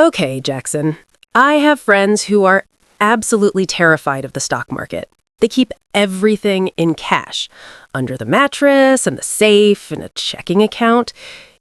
Okay, Jackson. I have friends who are absolutely terrified of the stock market. They keep everything in cash, under the mattress and the safe and a checking account.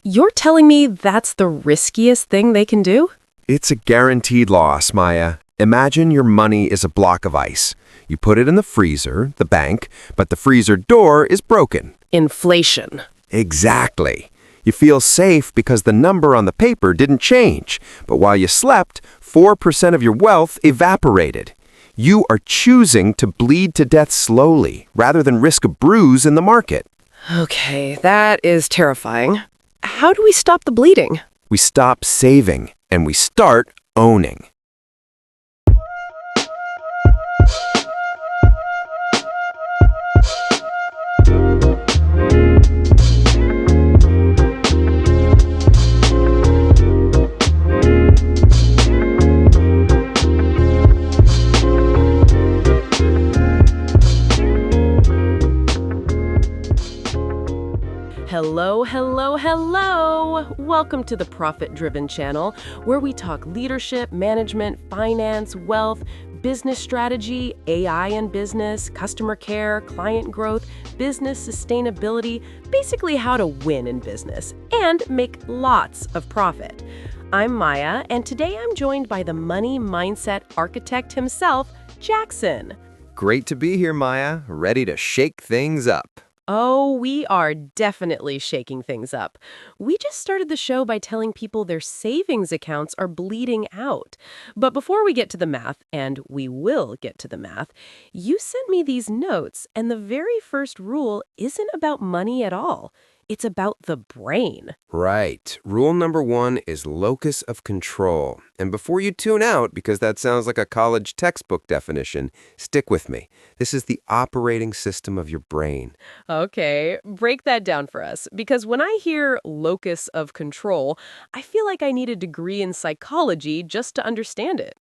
You're telling me that's the riskiest thing they can do? It's a guaranteed loss, Maya. Imagine your money is a block of ice. You put it in the freezer, the bank, but the freezer door is broken. Inflation. Exactly. You feel safe because the number on the paper didn't change, but while you slept, 4% of your wealth evaporated. You are choosing to bleed to death slowly rather than risk a bruise in the market. Okay, that is terrifying. How do we stop the bleeding? We stop saving and we start owning. Hello, hello, hello! Welcome to the Profit Driven channel, where we talk leadership, management, finance, wealth, business strategy, AI and business, customer care, client growth, business sustainability, basically how to win in business and make lots of profit. I'm Maya, and today I'm joined by the money mindset architect himself, Jackson. Great to be here, Maya. Ready to shake things up. Oh, we are definitely shaking things up. We just started the show by telling people their savings accounts are bleeding out. But before we get to the math, and we will get to the math, you sent me these notes, and the very first rule isn't about money at all. It's about the brain. Right. Rule number 1 is locus of control. And before you tune out, because that sounds like a college textbook definition, stick with me. This is the operating system of your brain. Okay, break that down for us, because when I hear locus of control, I feel like I need a degree in psychology just to understand it.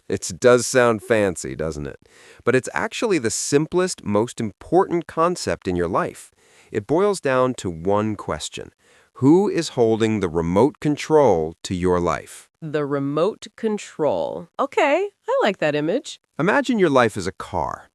It does sound fancy, doesn't it? But it's actually the simplest, most important concept in your life. It boils down to one question. Who is holding the remote control to your life? The remote control. Okay, I like that image. Imagine your life as a car.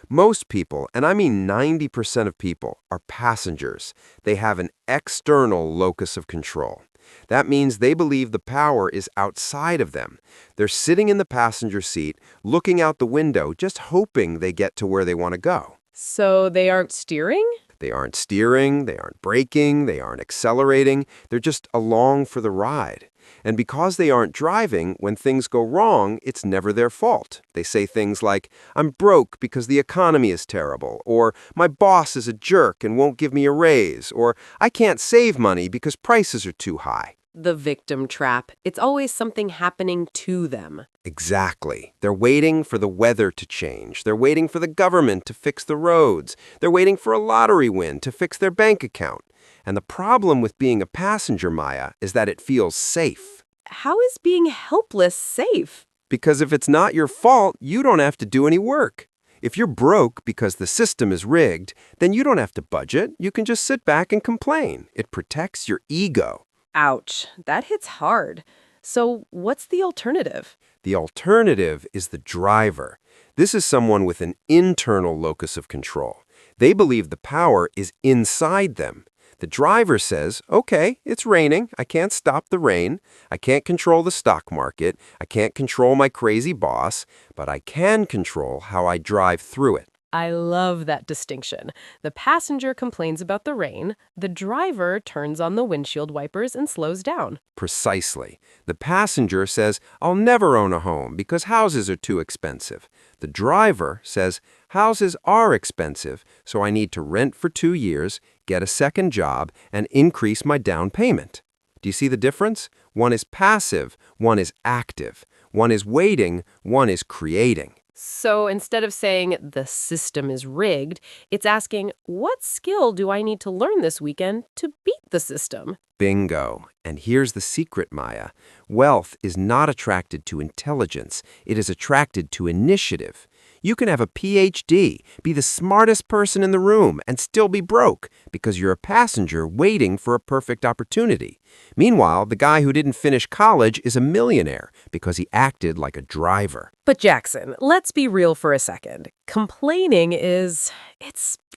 Most people, and I mean 90% of people, are passengers. They have an external locus of control. That means they believe the power is outside of them. They're sitting in the passenger seat, looking out the window, just hoping they get to where they want to go. So they aren't steering? They aren't steering, they aren't braking, they aren't accelerating. They're just along for the ride. And because they aren't driving, when things go wrong, it's never their fault. They say things like, I'm broke because the economy is terrible, or my boss is a jerk and won't give me a raise, or I can't save money because prices are too high. The victim trap. It's always something happening to them. Exactly. They're waiting for the weather to change. They're waiting for the government to fix the roads. They're waiting for a lottery win to fix their bank account. And the problem with being a passenger, Maya, is that it feels safe. How is being helpless safe? Because if it's not your fault, you don't have to do any work. If you're broke because the system is rigged, then you don't have to budget. You can just sit back and complain. It protects your ego. Ouch, that hits hard. So what's the alternative? The alternative is the driver. This is someone with an internal locus of control. They believe the power is inside them. The driver says, okay, it's raining. I can't stop the rain. I can't control the stock market. I can't control my crazy boss, but I can control how I drive through it. I love that distinction. The passenger complains about the rain. The driver turns on the windshield wipers and slows down. Precisely. The passenger says, I'll never own a home because houses are too expensive. The driver says, houses are expensive, so I need to rent for 2 years, get a second job, and increase my down payment. Do you see the difference? One is passive, one is active. One is waiting, one is creating. So instead of saying the system is rigged, it's asking, what skill do I need to learn this weekend to beat the system? Bingo. And here's the secret, Maya. Wealth is not attracted to intelligence. It is attracted to initiative. You can have a PhD, be the smartest person in the room, and still be broke because you're a passenger waiting for a perfect opportunity. Meanwhile, the guy who didn't finish college is a millionaire because he acted like a driver. But Jackson, let's be real for a second. Complaining it's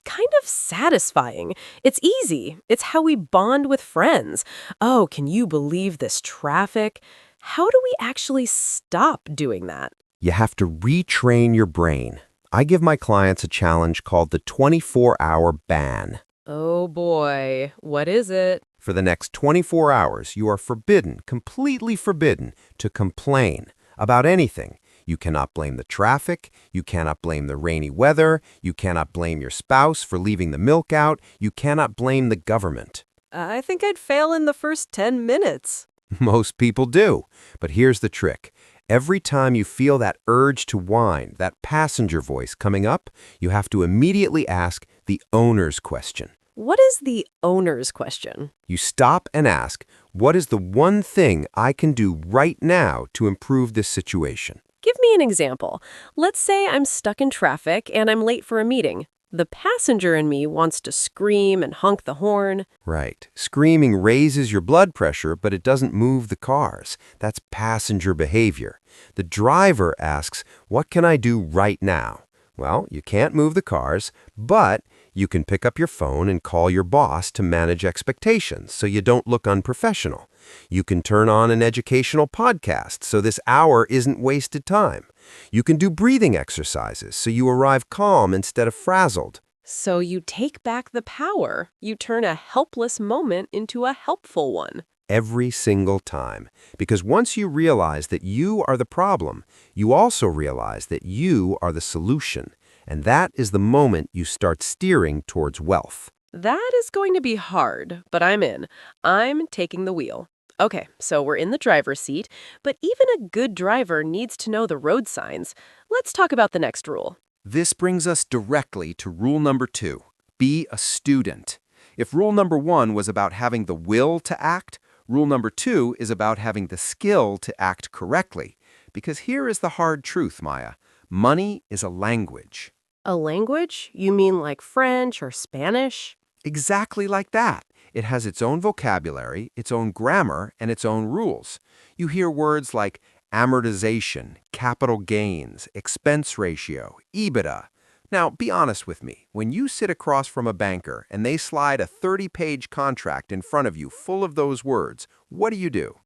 kind of satisfying. It's easy. It's how we bond with friends. Oh, can you believe this traffic? How do we actually stop doing that? You have to retrain your brain. I give my clients a challenge called the 24-hour ban. Oh boy, what is it? For the next 24 hours, you are forbidden, completely forbidden, to complain about anything. You cannot blame the traffic, you cannot blame the rainy weather, you cannot blame your spouse for leaving the milk out, you cannot blame the government. I think I'd fail in the first 10 minutes. Most people do. But here's the trick. Every time you feel that urge to whine, that passenger voice coming up, you have to immediately ask the owner's question. What is the owner's question? You stop and ask, what is the one thing I can do right now to improve this situation? Give me an example. Let's say I'm stuck in traffic and I'm late for a meeting. The passenger in me wants to scream and honk the horn. Right. Screaming raises your blood pressure, but it doesn't move the cars. That's passenger behavior. The driver asks, what can I do right now? Well, you can't move the cars, but you can pick up your phone and call your boss to manage expectations so you don't look unprofessional. You can turn on an educational podcast so this hour isn't wasted time. You can do breathing exercises so you arrive calm instead of frazzled. So you take back the power. You turn a helpless moment into a helpful one. Every single time. Because once you realize that you are the problem, you also realize that you are the solution. And that is the moment you start steering towards wealth. That is going to be hard, but I'm in. I'm taking the wheel. Okay, so we're in the driver's seat, but even a good driver needs to know the road signs. Let's talk about the next rule. This brings us directly to rule number 2. Be a student. If rule number 1 was about having the will to act, rule number 2 is about having the skill to act correctly. Because here is the hard truth, Maya. Money is a language. A language? You mean like French or Spanish? Exactly like that. It has its own vocabulary, its own grammar, and its own rules. You hear words like amortization, capital gains, expense ratio, EBITDA. Now, be honest with me. When you sit across from a banker and they slide a 30-page contract in front of you full of those words, what do?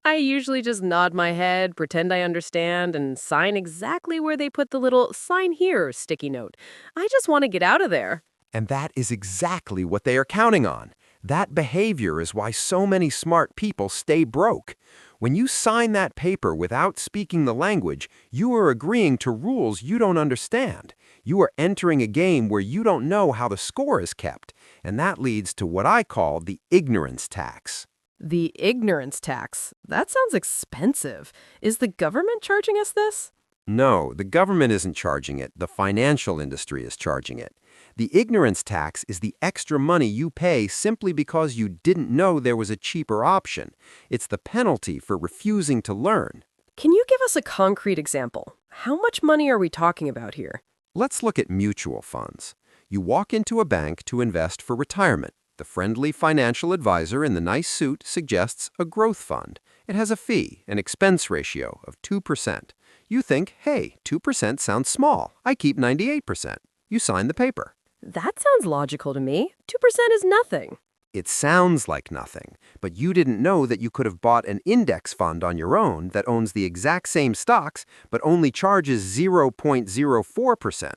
I usually just nod my head, pretend I understand, and sign exactly where they put the little "sign here" sticky note. I just want to get out of there. And that is exactly what they are counting on. That behavior is why so many smart people stay broke. When you sign that paper without speaking the language, you are agreeing to rules you don't understand. You are entering a game where you don't know how the score is kept. And that leads to what I call the ignorance tax. The ignorance tax. That sounds expensive. Is the government charging us this? No, the government isn't charging it. The financial industry is charging it. The ignorance tax is the extra money you pay simply because you didn't know there was a cheaper option. It's the penalty for refusing to learn. Can you give us a concrete example? How much money are we talking about here? Let's look at mutual funds. You walk into a bank to invest for retirement. The friendly financial advisor in the nice suit suggests a growth fund. It has a fee, an expense ratio of 2%. You think, hey, 2% sounds small. I keep 98%. You sign the paper. That sounds logical to me. 2% is nothing. It sounds like nothing, but you didn't know that you could have bought an index fund on your own that owns the exact same stocks but only charges 0.04%.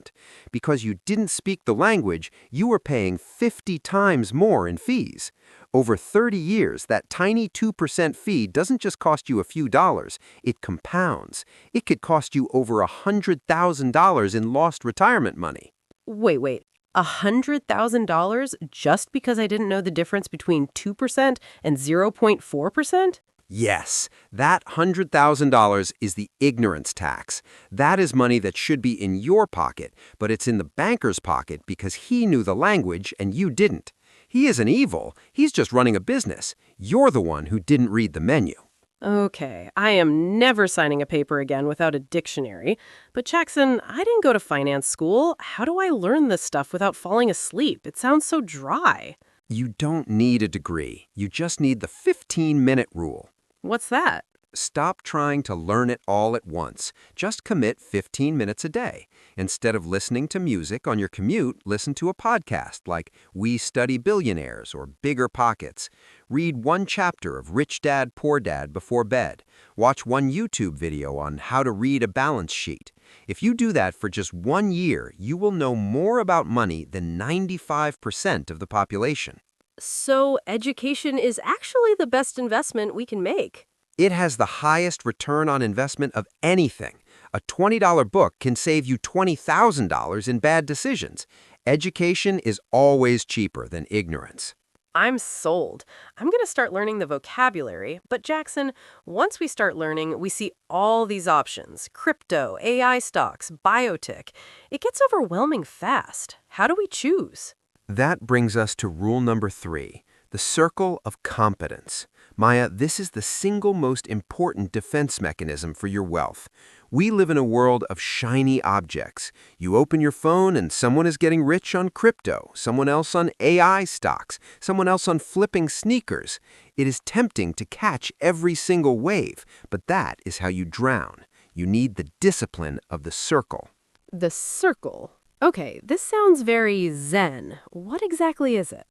Because you didn't speak the language, you were paying 50 times more in fees. Over 30 years, that tiny 2% fee doesn't just cost you a few dollars, it compounds. It could cost you over $100,000 in lost retirement money. Wait. $100,000 just because I didn't know the difference between 2% and 0.4%? Yes, that $100,000 is the ignorance tax. That is money that should be in your pocket, but it's in the banker's pocket because he knew the language and you didn't. He isn't evil. He's just running a business. You're the one who didn't read the menu. Okay, I am never signing a paper again without a dictionary. But Jackson, I didn't go to finance school. How do I learn this stuff without falling asleep? It sounds so dry. You don't need a degree. You just need the 15-minute rule. What's that? Stop trying to learn it all at once. Just commit 15 minutes a day. Instead of listening to music on your commute, listen to a podcast like We Study Billionaires or Bigger Pockets. Read one chapter of Rich Dad, Poor Dad before bed. Watch one YouTube video on how to read a balance sheet. If you do that for just 1 year, you will know more about money than 95% of the population. So, education is actually the best investment we can make. It has the highest return on investment of anything. A $20 book can save you $20,000 in bad decisions. Education is always cheaper than ignorance. I'm sold. I'm going to start learning the vocabulary. But Jackson, once we start learning, we see all these options: crypto, AI stocks, biotech. It gets overwhelming fast. How do we choose? That brings us to rule number 3, the circle of competence. Maya, this is the single most important defense mechanism for your wealth. We live in a world of shiny objects. You open your phone and someone is getting rich on crypto, someone else on AI stocks, someone else on flipping sneakers. It is tempting to catch every single wave, but that is how you drown. You need the discipline of the circle. The circle. Okay, this sounds very zen. What exactly is it?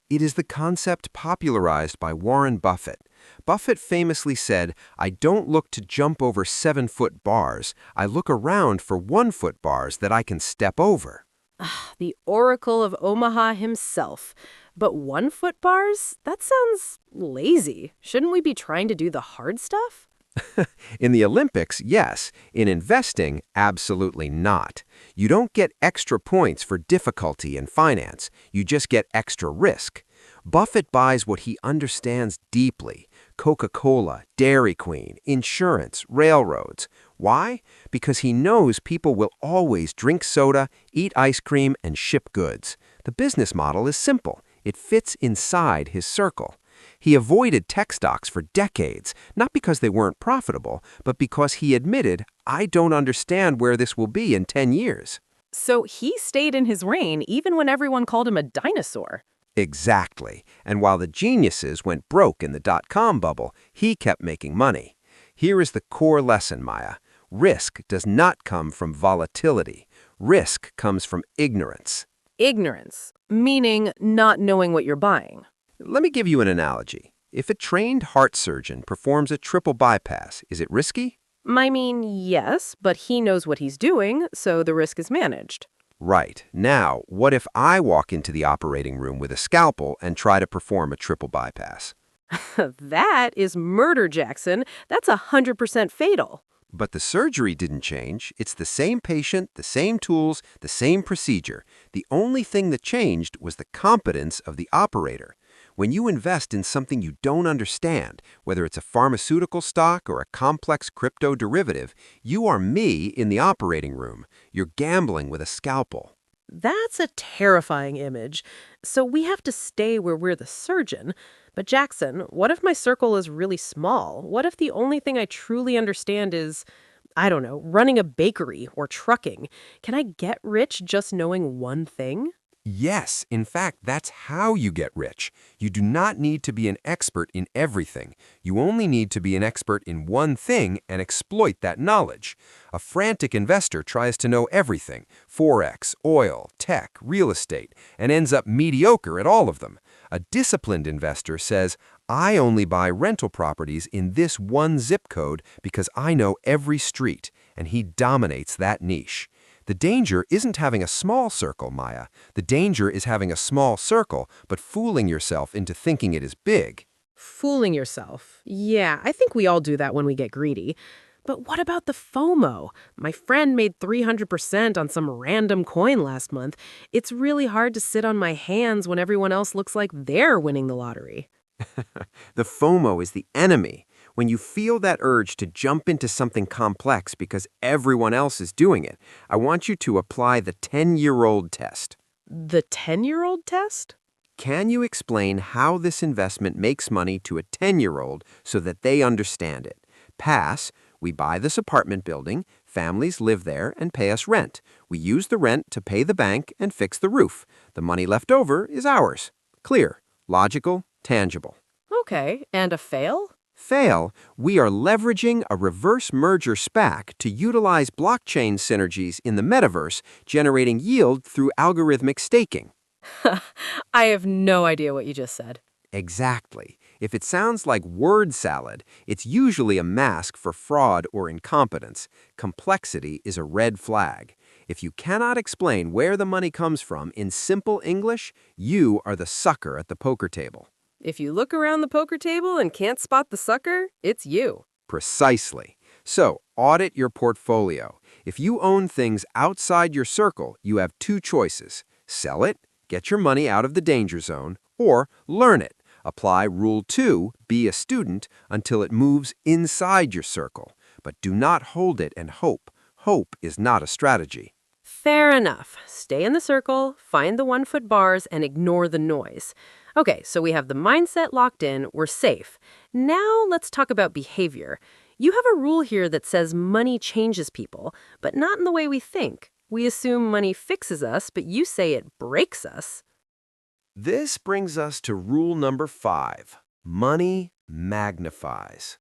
It is the concept popularized by Warren Buffett. Buffett famously said, "I don't look to jump over 7-foot bars. I look around for 1-foot bars that I can step over." The Oracle of Omaha himself. But 1-foot bars? That sounds lazy. Shouldn't we be trying to do the hard stuff? In the Olympics, yes. In investing, absolutely not. You don't get extra points for difficulty in finance. You just get extra risk. Buffett buys what he understands deeply: Coca-Cola, Dairy Queen, insurance, railroads. Why? Because he knows people will always drink soda, eat ice cream, and ship goods. The business model is simple. It fits inside his circle. He avoided tech stocks for decades, not because they weren't profitable, but because he admitted, "I don't understand where this will be in 10 years." So he stayed in his reign even when everyone called him a dinosaur. Exactly. And while the geniuses went broke in the dot-com bubble, he kept making money. Here is the core lesson, Maya. Risk does not come from volatility. Risk comes from ignorance. Ignorance, meaning not knowing what you're buying. Let me give you an analogy. If a trained heart surgeon performs a triple bypass, is it risky? I mean, yes, but he knows what he's doing, so the risk is managed. Right. Now, what if I walk into the operating room with a scalpel and try to perform a triple bypass? That is murder, Jackson. That's 100% fatal. But the surgery didn't change. It's the same patient, the same tools, the same procedure. The only thing that changed was the competence of the operator. When you invest in something you don't understand, whether it's a pharmaceutical stock or a complex crypto derivative, you are me in the operating room. You're gambling with a scalpel. That's a terrifying image. So we have to stay where we're the surgeon. But Jackson, what if my circle is really small? What if the only thing I truly understand is, I don't know, running a bakery or trucking? Can I get rich just knowing one thing? Yes, in fact, that's how you get rich. You do not need to be an expert in everything. You only need to be an expert in one thing and exploit that knowledge. A frantic investor tries to know everything: Forex, oil, tech, real estate, and ends up mediocre at all of them. A disciplined investor says, "I only buy rental properties in this one zip code because I know every street," and he dominates that niche. The danger isn't having a small circle, Maya. The danger is having a small circle, but fooling yourself into thinking it is big. Fooling yourself. Yeah, I think we all do that when we get greedy. But what about the FOMO? My friend made 300% on some random coin last month. It's really hard to sit on my hands when everyone else looks like they're winning the lottery. The FOMO is the enemy. When you feel that urge to jump into something complex because everyone else is doing it, I want you to apply the 10-year-old test. The 10-year-old test? Can you explain how this investment makes money to a 10-year-old so that they understand it? Pass, we buy this apartment building, families live there and pay us rent. We use the rent to pay the bank and fix the roof. The money left over is ours. Clear, logical, tangible. Okay, and a fail? Fail, we are leveraging a reverse merger SPAC to utilize blockchain synergies in the metaverse, generating yield through algorithmic staking. I have no idea what you just said. Exactly. If it sounds like word salad, it's usually a mask for fraud or incompetence. Complexity is a red flag. If you cannot explain where the money comes from in simple English, you are the sucker at the poker table. If you look around the poker table and can't spot the sucker, it's you. Precisely. So, audit your portfolio. If you own things outside your circle, you have two choices. Sell it, get your money out of the danger zone, or learn it. Apply Rule 2, be a student, until it moves inside your circle. But do not hold it and hope. Hope is not a strategy. Fair enough. Stay in the circle, find the 1-foot bars, and ignore the noise. Okay, so we have the mindset locked in, we're safe. Now let's talk about behavior. You have a rule here that says money changes people, but not in the way we think. We assume money fixes us, but you say it breaks us. This brings us to rule number 5. Money magnifies.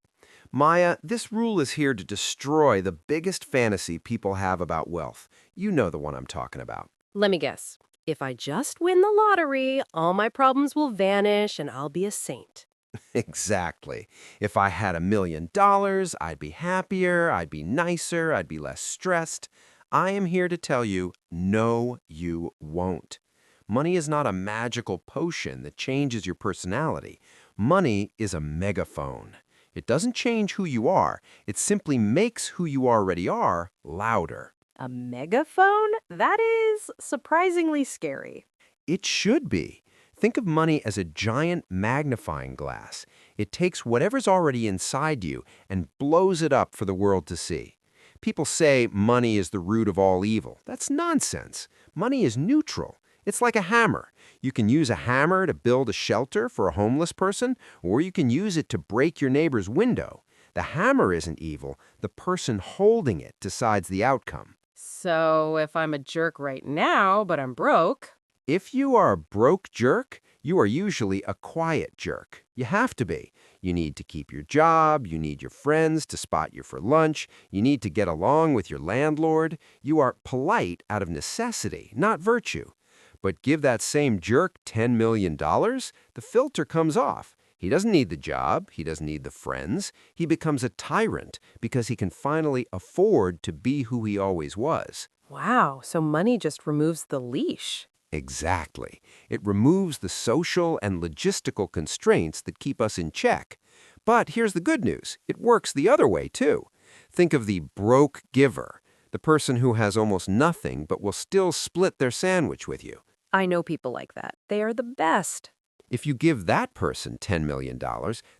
Maya, this rule is here to destroy the biggest fantasy people have about wealth. You know the one I'm talking about. Let me guess. If I just win the lottery, all my problems will vanish and I'll be a saint. Exactly. If I had $1 million, I'd be happier, I'd be nicer, I'd be less stressed. I am here to tell you, no, you won't. Money is not a magical potion that changes your personality. Money is a megaphone. It doesn't change who you are. It simply makes who you already are louder. A megaphone? That is surprisingly scary. It should be. Think of money as a giant magnifying glass. It takes whatever's already inside you and blows it up for the world to see. People say money is the root of all evil. That's nonsense. Money is neutral. It's like a hammer. You can use a hammer to build a shelter for a homeless person, or you can use it to break your neighbor's window. The hammer isn't evil. The person holding it decides the outcome. So if I'm a jerk right now, but I'm broke... If you are a broke jerk, you are usually a quiet jerk. You have to be. You need to keep your job, you need your friends to spot you for lunch, you need to get along with your landlord. You are polite out of necessity, not virtue. But give that same jerk $10 million, the filter comes off. He doesn't need the job, he doesn't need the friends. He becomes a tyrant because he can finally afford to be who he always was. Wow, so money just removes the leash. Exactly. It removes the social and logistical constraints that keep us in check. But here's the good news. It works the other way, too. Think of the broke giver, the person who has almost nothing but will still split their sandwich with you. I know people like that. They are the best. If you give that person $10 million,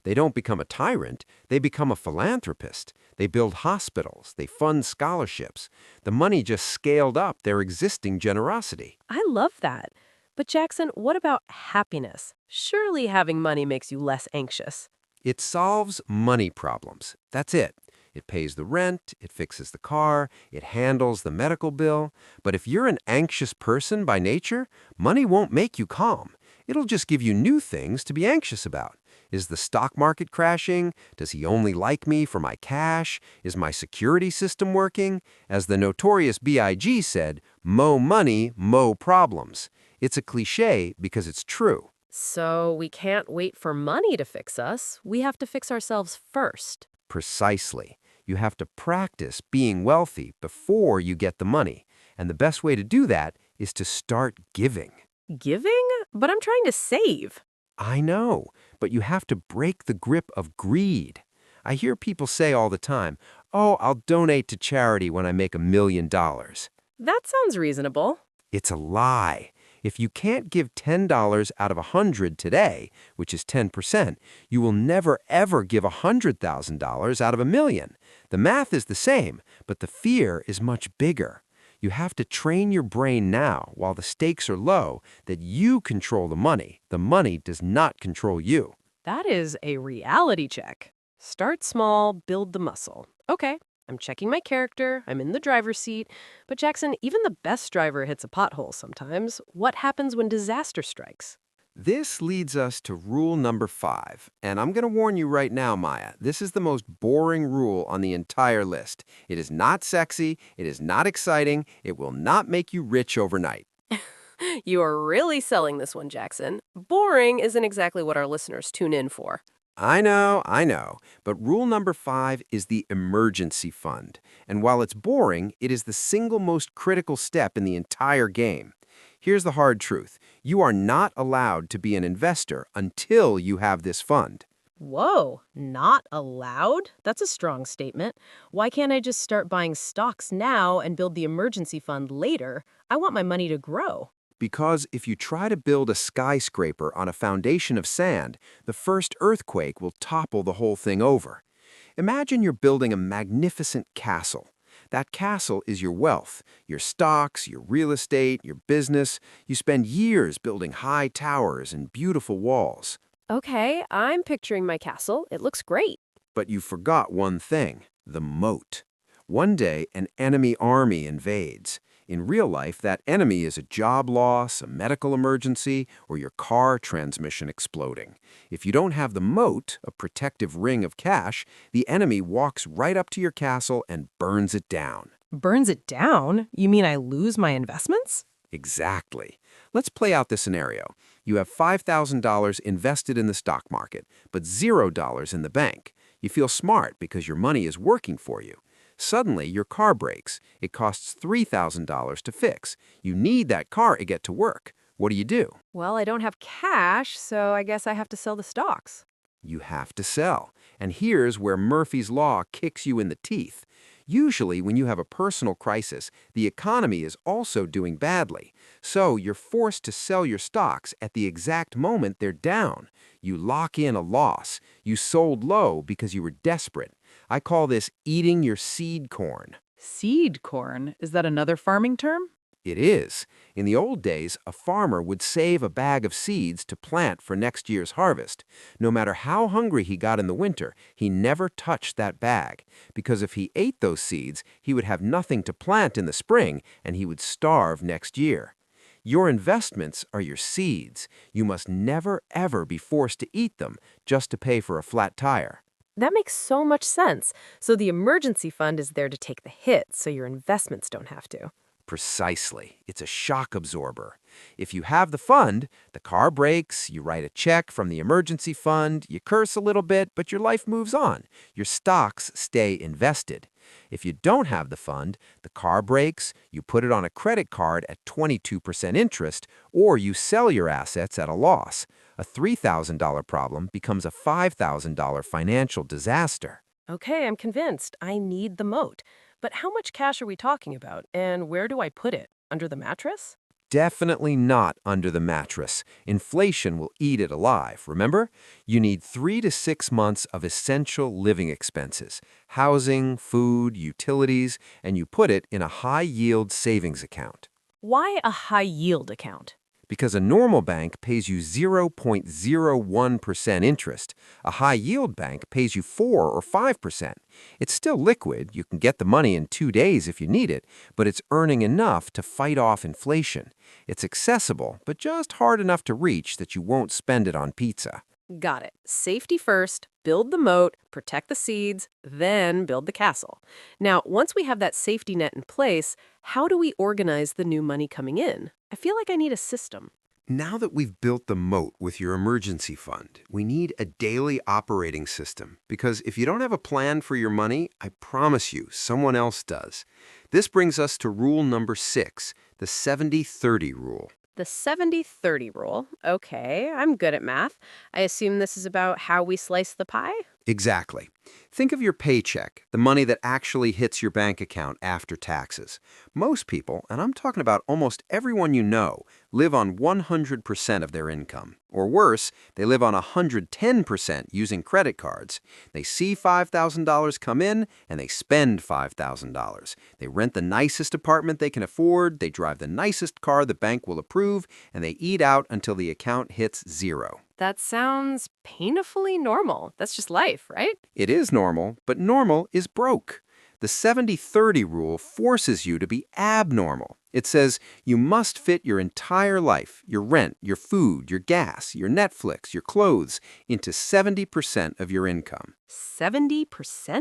they don't become a tyrant, they become a philanthropist. They build hospitals, they fund scholarships. The money just scaled up their existing generosity. I love that. But Jackson, what about happiness? Surely having money makes you less anxious. It solves money problems. That's it. It pays the rent, it fixes the car, it handles the medical bill. But if you're an anxious person by nature, money won't make you calm. It'll just give you new things to be anxious about. Is the stock market crashing? Does he only like me for my cash? Is my security system working? As the notorious B.I.G. said, mo money, mo problems. It's a cliche because it's true. So we can't wait for money to fix us. We have to fix ourselves first. Precisely. You have to practice being wealthy before you get the money. And the best way to do that is to start giving. Giving? But I'm trying to save. I know, but you have to break the grip of greed. I hear people say all the time, oh, I'll donate to charity when I make $1 million. That sounds reasonable. It's a lie. If you can't give $10 out of 100 today, which is 10%, you will never ever give $100,000 out of $1 million. The math is the same, but the fear is much bigger. You have to train your brain now, while the stakes are low, that you control the money. The money does not control you. That is a reality check. Start small, build the muscle. Okay, I'm checking my character, I'm in the driver's seat. But Jackson, even the best driver hits a pothole sometimes. What happens when disaster strikes? This leads us to rule number 5. And I'm going to warn you right now, Maya, this is the most boring rule on the entire list. It is not sexy, it is not exciting, it will not make you rich overnight. You are really selling this one, Jackson. Boring isn't exactly what our listeners tune in for. I know. But rule number 5 is the emergency fund. And while it's boring, it is the single most critical step in the entire game. Here's the hard truth. You are not allowed to be an investor until you have this fund. Whoa, not allowed? That's a strong statement. Why can't I just start buying stocks now and build the emergency fund later? I want my money to grow. Because if you try to build a skyscraper on a foundation of sand, the first earthquake will topple the whole thing over. Imagine you're building a magnificent castle. That castle is your wealth, your stocks, your real estate, your business. You spend years building high towers and beautiful walls. Okay, I'm picturing my castle. It looks great. But you forgot one thing, the moat. One day, an enemy army invades. In real life, that enemy is a job loss, a medical emergency, or your car transmission exploding. If you don't have the moat, a protective ring of cash, the enemy walks right up to your castle and burns it down. Burns it down? You mean I lose my investments? Exactly. Let's play out this scenario. You have $5,000 invested in the stock market, but $0 in the bank. You feel smart because your money is working for you. Suddenly, your car breaks. It costs $3,000 to fix. You need that car to get to work. What do? Well, I don't have cash, so I guess I have to sell the stocks. You have to sell. And here's where Murphy's Law kicks you in the teeth. Usually, when you have a personal crisis, the economy is also doing badly. So you're forced to sell your stocks at the exact moment they're down. You lock in a loss. You sold low because you were desperate. I call this eating your seed corn. Seed corn? Is that another farming term? It is. In the old days, a farmer would save a bag of seeds to plant for next year's harvest. No matter how hungry he got in the winter, he never touched that bag, because if he ate those seeds, he would have nothing to plant in the spring and he would starve next year. Your investments are your seeds. You must never, ever be forced to eat them just to pay for a flat tire. That makes so much sense. So the emergency fund is there to take the hit so your investments don't have to. Precisely. It's a shock absorber. If you have the fund, the car breaks, you write a check from the emergency fund, you curse a little bit, but your life moves on. Your stocks stay invested. If you don't have the fund, the car breaks, you put it on a credit card at 22% interest, or you sell your assets at a loss. A $3,000 problem becomes a $5,000 financial disaster. Okay, I'm convinced. I need the moat. But how much cash are we talking about, and where do I put it? Under the mattress? Definitely not under the mattress. Inflation will eat it alive, remember? You need 3 to 6 months of essential living expenses, housing, food, utilities, and you put it in a high-yield savings account. Why a high-yield account? Because a normal bank pays you 0.01% interest. A high-yield bank pays you 4 or 5%. It's still liquid. You can get the money in 2 days if you need it, but it's earning enough to fight off inflation. It's accessible, but just hard enough to reach that you won't spend it on pizza. Got it. Safety first, build the moat, protect the seeds, then build the castle. Now, once we have that safety net in place, how do we organize the new money coming in? I feel like I need a system. Now that we've built the moat with your emergency fund, we need a daily operating system. Because if you don't have a plan for your money, I promise you, someone else does. This brings us to rule number 6, the 70-30 rule. The 70-30 rule. Okay, I'm good at math. I assume this is about how we slice the pie? Exactly. Think of your paycheck, the money that actually hits your bank account after taxes. Most people, and I'm talking about almost everyone you know, live on 100% of their income. Or worse, they live on 110% using credit cards. They see $5,000 come in and they spend $5,000. They rent the nicest apartment they can afford, they drive the nicest car the bank will approve, and they eat out until the account hits zero. That sounds painfully normal. That's just life, right? It is normal, but normal is broke. The 70-30 rule forces you to be abnormal. It says you must fit your entire life, your rent, your food, your gas, your Netflix, your clothes, into 70% of your income. 70%?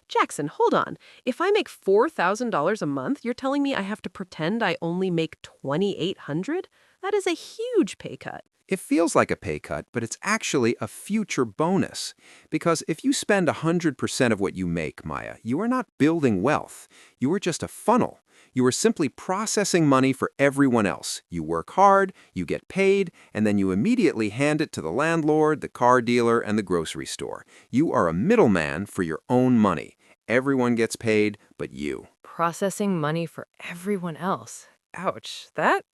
Jackson, hold on. If I make $4,000 a month, you're telling me I have to pretend I only make $2,800? That is a huge pay cut. It feels like a pay cut, but it's actually a future bonus. Because if you spend 100% of what you make, Maya, you are not building wealth. You are just a funnel. You are simply processing money for everyone else. You work hard, you get paid, and then you immediately hand it to the landlord, the car dealer, and the grocery store. You are a middleman for your own money. Everyone gets paid, but you. Processing money for everyone else. Ouch. That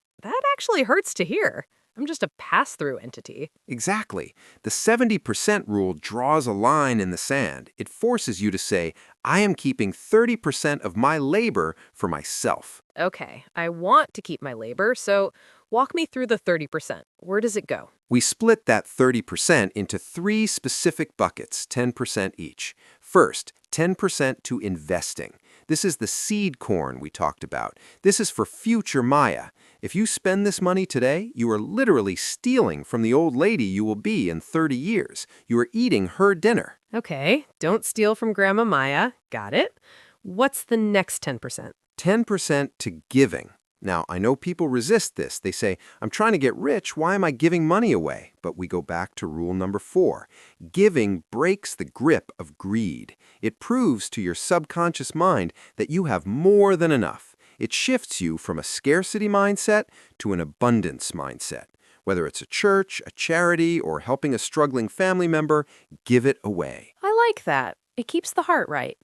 actually hurts to hear. I'm just a pass-through entity. Exactly. The 70% rule draws a line in the sand. It forces you to say, I am keeping 30% of my labor for myself. Okay, I want to keep my labor, so walk me through the 30%. Where does it go? We split that 30% into three specific buckets, 10% each. First, 10% to investing. This is the seed corn we talked about. This is for future Maya. If you spend this money today, you are literally stealing from the old lady you will be in 30 years. You are eating her dinner. Okay, don't steal from Grandma Maya. Got it. What's the next 10%? 10% to giving. Now, I know people resist this. They say, I'm trying to get rich. Why am I giving money away? But we go back to rule number 4. Giving breaks the grip of greed. It proves to your subconscious mind that you have more than enough. It shifts you from a scarcity mindset to an abundance mindset. Whether it's a church, a charity, or helping a struggling family member, give it away. I like that. It keeps the heart right.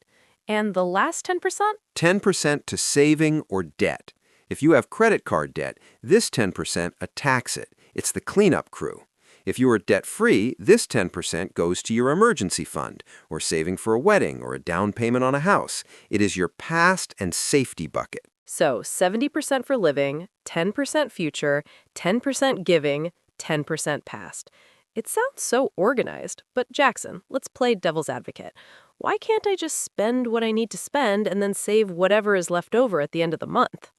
And the last 10%? 10% to saving or debt. If you have credit card debt, this 10% attacks it. It's the cleanup crew. If you are debt-free, this 10% goes to your emergency fund, or saving for a wedding, or a down payment on a house. It is your past and safety bucket. So 70% for living, 10% future, 10% giving, 10% past. It sounds so organized, but Jackson, let's play devil's advocate. Why can't I just spend what I need to spend and then save whatever is left over at the end of the month?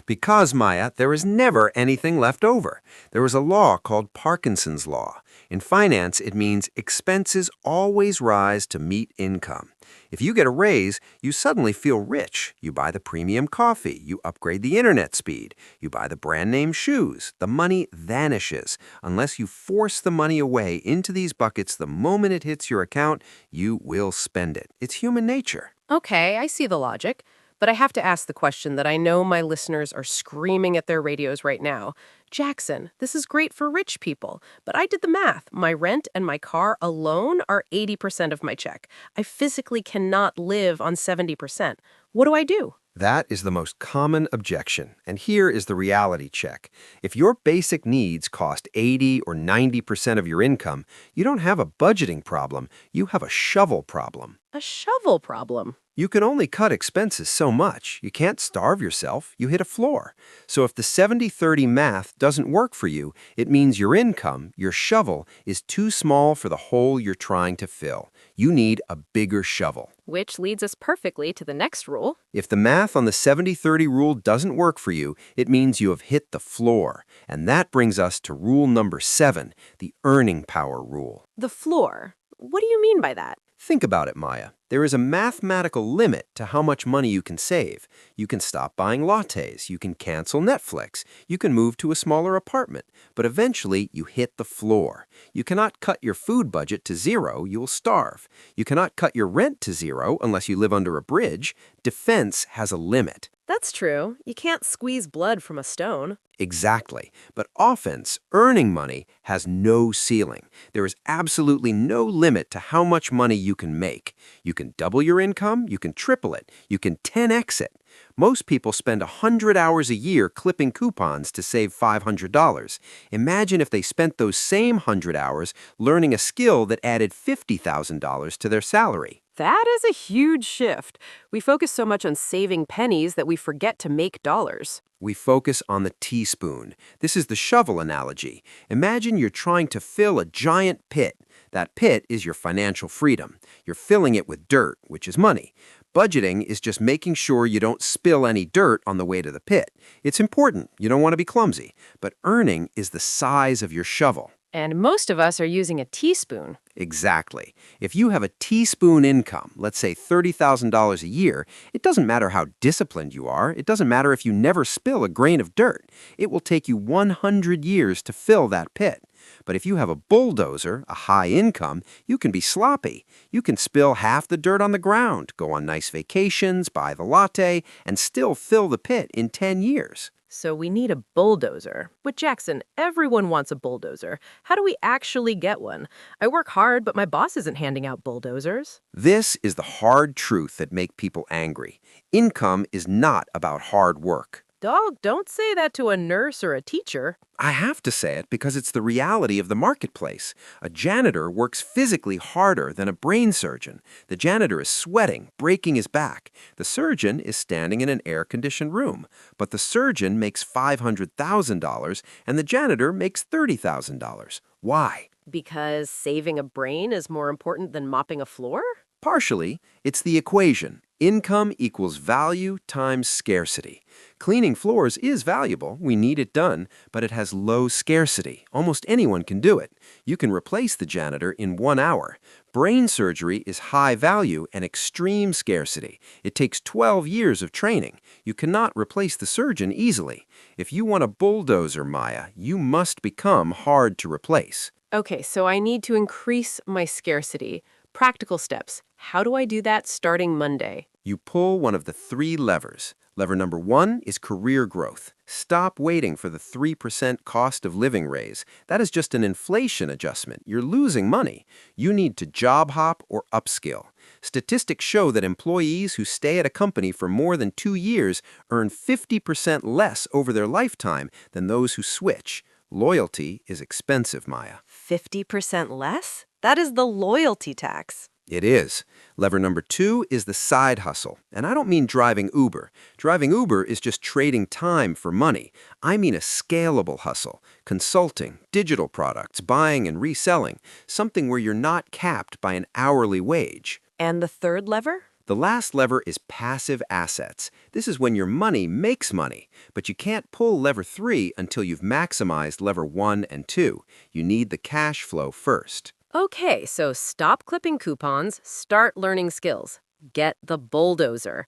Because, Maya, there is never anything left over. There is a law called Parkinson's Law. In finance, it means expenses always rise to meet income. If you get a raise, you suddenly feel rich. You buy the premium coffee. You upgrade the internet speed. You buy the brand name shoes. The money vanishes. Unless you force the money away into these buckets the moment it hits your account, you will spend it. It's human nature. Okay, I see the logic. But I have to ask the question that I know my listeners are screaming at their radios right now. Jackson, this is great for rich people, but I did the math. My rent and my car alone are 80% of my check. I physically cannot live on 70%. What do I do? That is the most common objection, and here is the reality check. If your basic needs cost 80 or 90% of your income, you don't have a budgeting problem, you have a shovel problem. A shovel problem. You can only cut expenses so much. You can't starve yourself. You hit a floor. So if the 70-30 math doesn't work for you, it means your income, your shovel, is too small for the hole you're trying to fill. You need a bigger shovel. Which leads us perfectly to the next rule. If the math on the 70-30 rule doesn't work for you, it means you have hit the floor. And that brings us to rule number 7, the earning power rule. The floor. What do you mean by that? Think about it, Maya. There is a mathematical limit to how much money you can save. You can stop buying lattes. You can cancel Netflix. You can move to a smaller apartment. But eventually, you hit the floor. You cannot cut your food budget to zero. You will starve. You cannot cut your rent to zero unless you live under a bridge. Defense has a limit. That's true. You can't squeeze blood from a stone. Exactly. But offense, earning money, has no ceiling. There is absolutely no limit to how much money you can make. You can double your income, you can triple it, you can 10x it. Most people spend 100 hours a year clipping coupons to save $500. Imagine if they spent those same 100 hours learning a skill that added $50,000 to their salary. That is a huge shift. We focus so much on saving pennies that we forget to make dollars. We focus on the teaspoon. This is the shovel analogy. Imagine you're trying to fill a giant pit. That pit is your financial freedom. You're filling it with dirt, which is money. Budgeting is just making sure you don't spill any dirt on the way to the pit. It's important. You don't want to be clumsy. But earning is the size of your shovel. And most of us are using a teaspoon. Exactly. If you have a teaspoon income, let's say $30,000 a year, it doesn't matter how disciplined you are. It doesn't matter if you never spill a grain of dirt. It will take you 100 years to fill that pit. But if you have a bulldozer, a high income, you can be sloppy. You can spill half the dirt on the ground, go on nice vacations, buy the latte, and still fill the pit in 10 years. So we need a bulldozer. But Jackson, everyone wants a bulldozer. How do we actually get one? I work hard, but my boss isn't handing out bulldozers. This is the hard truth that makes people angry. Income is not about hard work. Dog, don't say that to a nurse or a teacher. I have to say it because it's the reality of the marketplace. A janitor works physically harder than a brain surgeon. The janitor is sweating, breaking his back. The surgeon is standing in an air-conditioned room. But the surgeon makes $500,000 and the janitor makes $30,000. Why? Because saving a brain is more important than mopping a floor? Partially, it's the equation. Income equals value times scarcity. Cleaning floors is valuable, we need it done, but it has low scarcity. Almost anyone can do it. You can replace the janitor in 1 hour. Brain surgery is high value and extreme scarcity. It takes 12 years of training. You cannot replace the surgeon easily. If you want a bulldozer, Maya, you must become hard to replace. Okay, so I need to increase my scarcity. Practical steps. How do I do that starting Monday? You pull one of the 3 levers. Lever number 1 is career growth. Stop waiting for the 3% cost of living raise. That is just an inflation adjustment. You're losing money. You need to job hop or upskill. Statistics show that employees who stay at a company for more than 2 years earn 50% less over their lifetime than those who switch. Loyalty is expensive, Maya. 50% less? That is the loyalty tax. It is. Lever number 2 is the side hustle. And I don't mean driving Uber. Driving Uber is just trading time for money. I mean a scalable hustle. Consulting, digital products, buying and reselling. Something where you're not capped by an hourly wage. And the third lever? The last lever is passive assets. This is when your money makes money. But you can't pull lever 3 until you've maximized lever 1 and 2. You need the cash flow first. Okay, so stop clipping coupons, start learning skills. Get the bulldozer.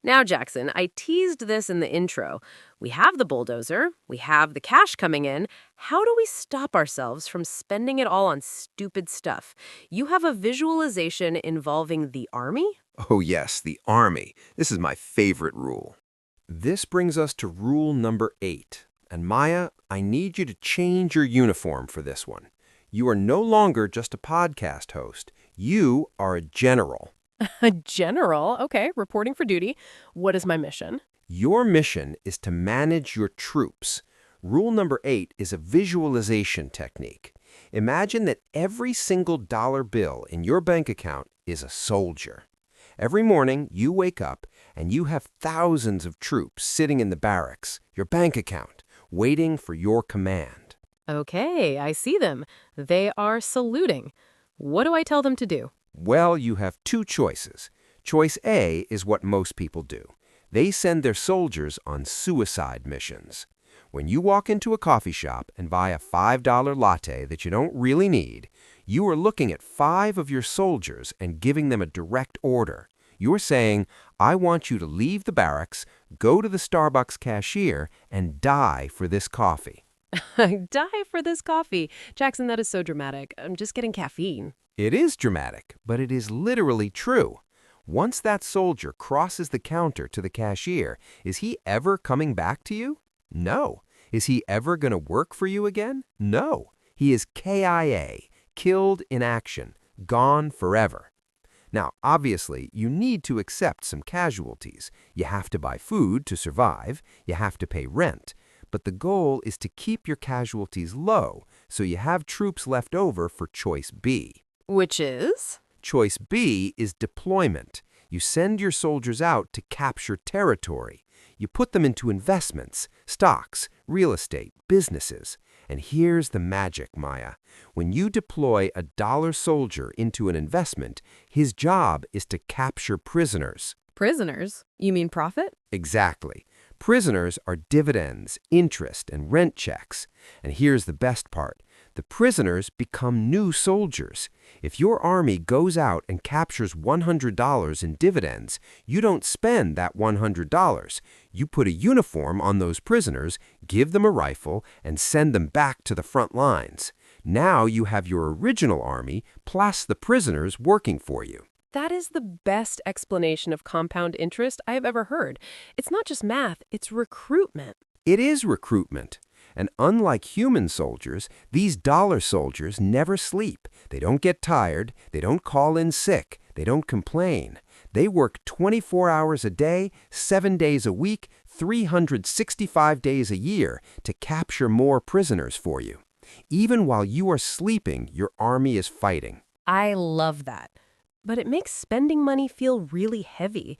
Now, Jackson, I teased this in the intro. We have the bulldozer, we have the cash coming in. How do we stop ourselves from spending it all on stupid stuff? You have a visualization involving the army? Oh yes, the army. This is my favorite rule. This brings us to rule number 8. And Maya, I need you to change your uniform for this one. You are no longer just a podcast host. You are a general. A general? Okay, reporting for duty. What is my mission? Your mission is to manage your troops. Rule number 8 is a visualization technique. Imagine that every single dollar bill in your bank account is a soldier. Every morning, you wake up and you have thousands of troops sitting in the barracks, your bank account, waiting for your command. Okay, I see them. They are saluting. What do I tell them to do? Well, you have 2 choices. Choice A is what most people do. They send their soldiers on suicide missions. When you walk into a coffee shop and buy a $5 latte that you don't really need, you are looking at 5 of your soldiers and giving them a direct order. You're saying, I want you to leave the barracks, go to the Starbucks cashier, and die for this coffee. Die for this coffee. Jackson, that is so dramatic. I'm just getting caffeine. It is dramatic, but it is literally true. Once that soldier crosses the counter to the cashier, is he ever coming back to you? No. Is he ever going to work for you again? No. He is KIA, killed in action, gone forever. Now, obviously, you need to accept some casualties. You have to buy food to survive, you have to pay rent, but the goal is to keep your casualties low so you have troops left over for choice B. Which is? Choice B is deployment. You send your soldiers out to capture territory. You put them into investments, stocks, real estate, businesses. And here's the magic, Maya. When you deploy a dollar soldier into an investment, his job is to capture prisoners. Prisoners? You mean profit? Exactly. Prisoners are dividends, interest, and rent checks. And here's the best part. The prisoners become new soldiers. If your army goes out and captures $100 in dividends, you don't spend that $100. You put a uniform on those prisoners, give them a rifle, and send them back to the front lines. Now you have your original army plus the prisoners working for you. That is the best explanation of compound interest I have ever heard. It's not just math, it's recruitment. It is recruitment. And unlike human soldiers, these dollar soldiers never sleep. They don't get tired. They don't call in sick. They don't complain. They work 24 hours a day, 7 days a week, 365 days a year to capture more prisoners for you. Even while you are sleeping, your army is fighting. I love that. But it makes spending money feel really heavy.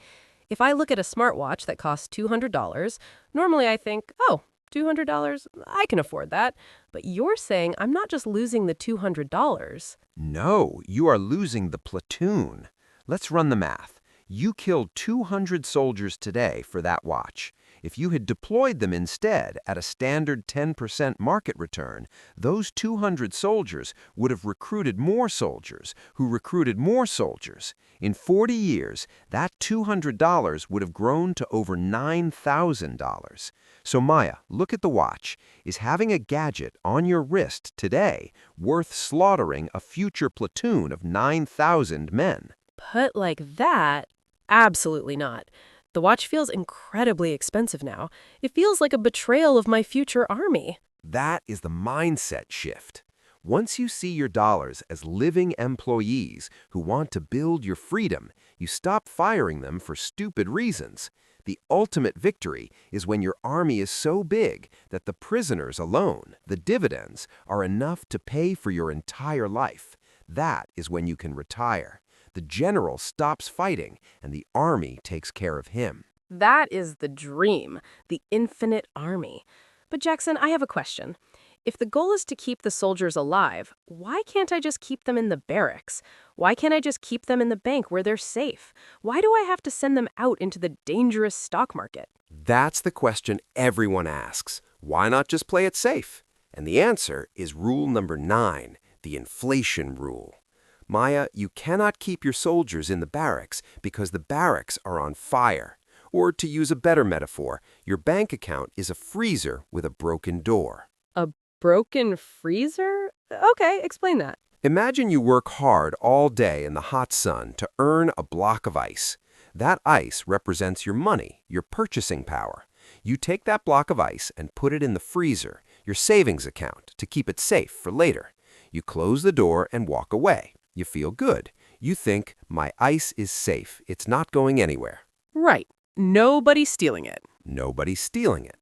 If I look at a smartwatch that costs $200, normally I think, oh, $200, I can afford that. But you're saying I'm not just losing the $200. No, you are losing the platoon. Let's run the math. You killed 200 soldiers today for that watch. If you had deployed them instead at a standard 10% market return, those 200 soldiers would have recruited more soldiers who recruited more soldiers. In 40 years, that $200 would have grown to over $9,000. So Maya, look at the watch. Is having a gadget on your wrist today worth slaughtering a future platoon of 9,000 men? Put like that, absolutely not. The watch feels incredibly expensive now. It feels like a betrayal of my future army. That is the mindset shift. Once you see your dollars as living employees who want to build your freedom, you stop firing them for stupid reasons. The ultimate victory is when your army is so big that the prisoners alone, the dividends, are enough to pay for your entire life. That is when you can retire. The general stops fighting, and the army takes care of him. That is the dream, the infinite army. But Jackson, I have a question. If the goal is to keep the soldiers alive, why can't I just keep them in the barracks? Why can't I just keep them in the bank where they're safe? Why do I have to send them out into the dangerous stock market? That's the question everyone asks. Why not just play it safe? And the answer is rule number 9, the inflation rule. Maya, you cannot keep your soldiers in the barracks because the barracks are on fire. Or to use a better metaphor, your bank account is a freezer with a broken door. A broken freezer? Okay, explain that. Imagine you work hard all day in the hot sun to earn a block of ice. That ice represents your money, your purchasing power. You take that block of ice and put it in the freezer, your savings account, to keep it safe for later. You close the door and walk away. You feel good. You think, my ice is safe. It's not going anywhere. Right. Nobody's stealing it. Nobody's stealing it.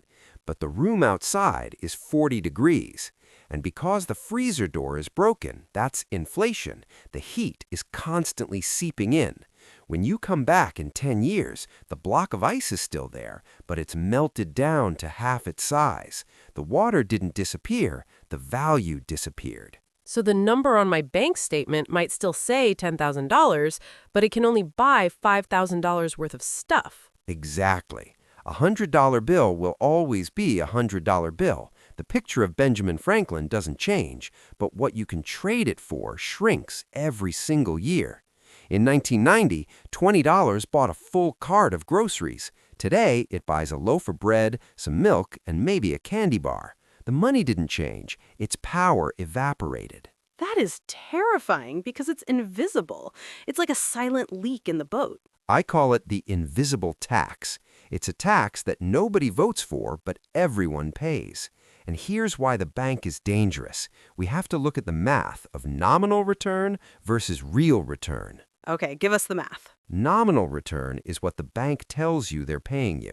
But the room outside is 40 degrees. And because the freezer door is broken, that's inflation. The heat is constantly seeping in. When you come back in 10 years, the block of ice is still there, but it's melted down to half its size. The water didn't disappear. The value disappeared. So the number on my bank statement might still say $10,000, but it can only buy $5,000 worth of stuff. Exactly. A $100 bill will always be a $100 bill. The picture of Benjamin Franklin doesn't change, but what you can trade it for shrinks every single year. In 1990, $20 bought a full cart of groceries. Today, it buys a loaf of bread, some milk, and maybe a candy bar. The money didn't change. Its power evaporated. That is terrifying because it's invisible. It's like a silent leak in the boat. I call it the invisible tax. It's a tax that nobody votes for, but everyone pays. And here's why the bank is dangerous. We have to look at the math of nominal return versus real return. Okay, give us the math. Nominal return is what the bank tells you they're paying you.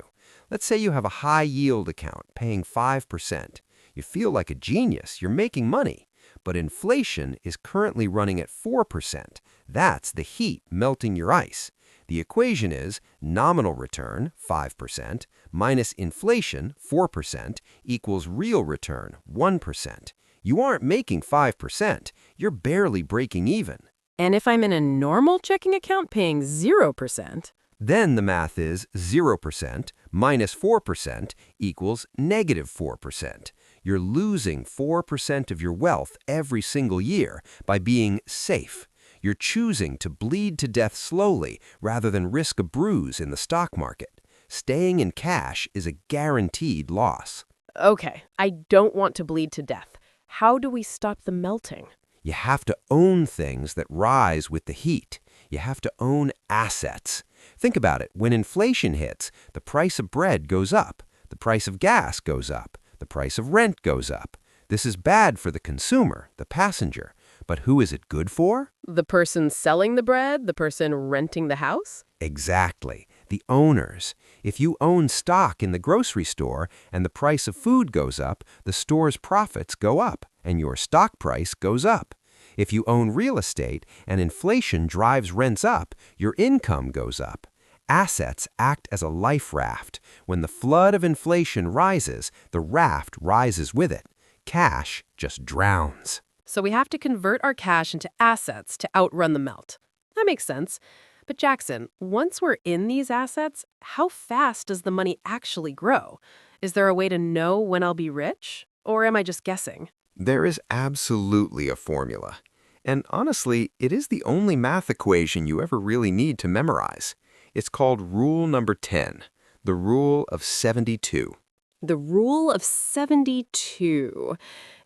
Let's say you have a high yield account paying 5%. You feel like a genius, you're making money. But inflation is currently running at 4%. That's the heat melting your ice. The equation is nominal return, 5%, minus inflation, 4%, equals real return, 1%. You aren't making 5%. You're barely breaking even. And if I'm in a normal checking account paying 0%, Then the math is 0% minus 4% equals negative 4%. You're losing 4% of your wealth every single year by being safe. You're choosing to bleed to death slowly rather than risk a bruise in the stock market. Staying in cash is a guaranteed loss. okay, I don't want to bleed to death. How do we stop the melting? You have to own things that rise with the heat. You have to own assets. Think about it. When inflation hits, the price of bread goes up. The price of gas goes up. The price of rent goes up. This is bad for the consumer, the passenger. But who is it good for? The person selling the bread? The person renting the house? Exactly. The owners. If you own stock in the grocery store and the price of food goes up, the store's profits go up and your stock price goes up. If you own real estate and inflation drives rents up, your income goes up. Assets act as a life raft. When the flood of inflation rises, the raft rises with it. Cash just drowns. So we have to convert our cash into assets to outrun the melt. That makes sense. But Jackson, once we're in these assets, how fast does the money actually grow? Is there a way to know when I'll be rich? Or am I just guessing? There is absolutely a formula. And honestly, it is the only math equation you ever really need to memorize. It's called Rule Number 10, the Rule of 72. The Rule of 72.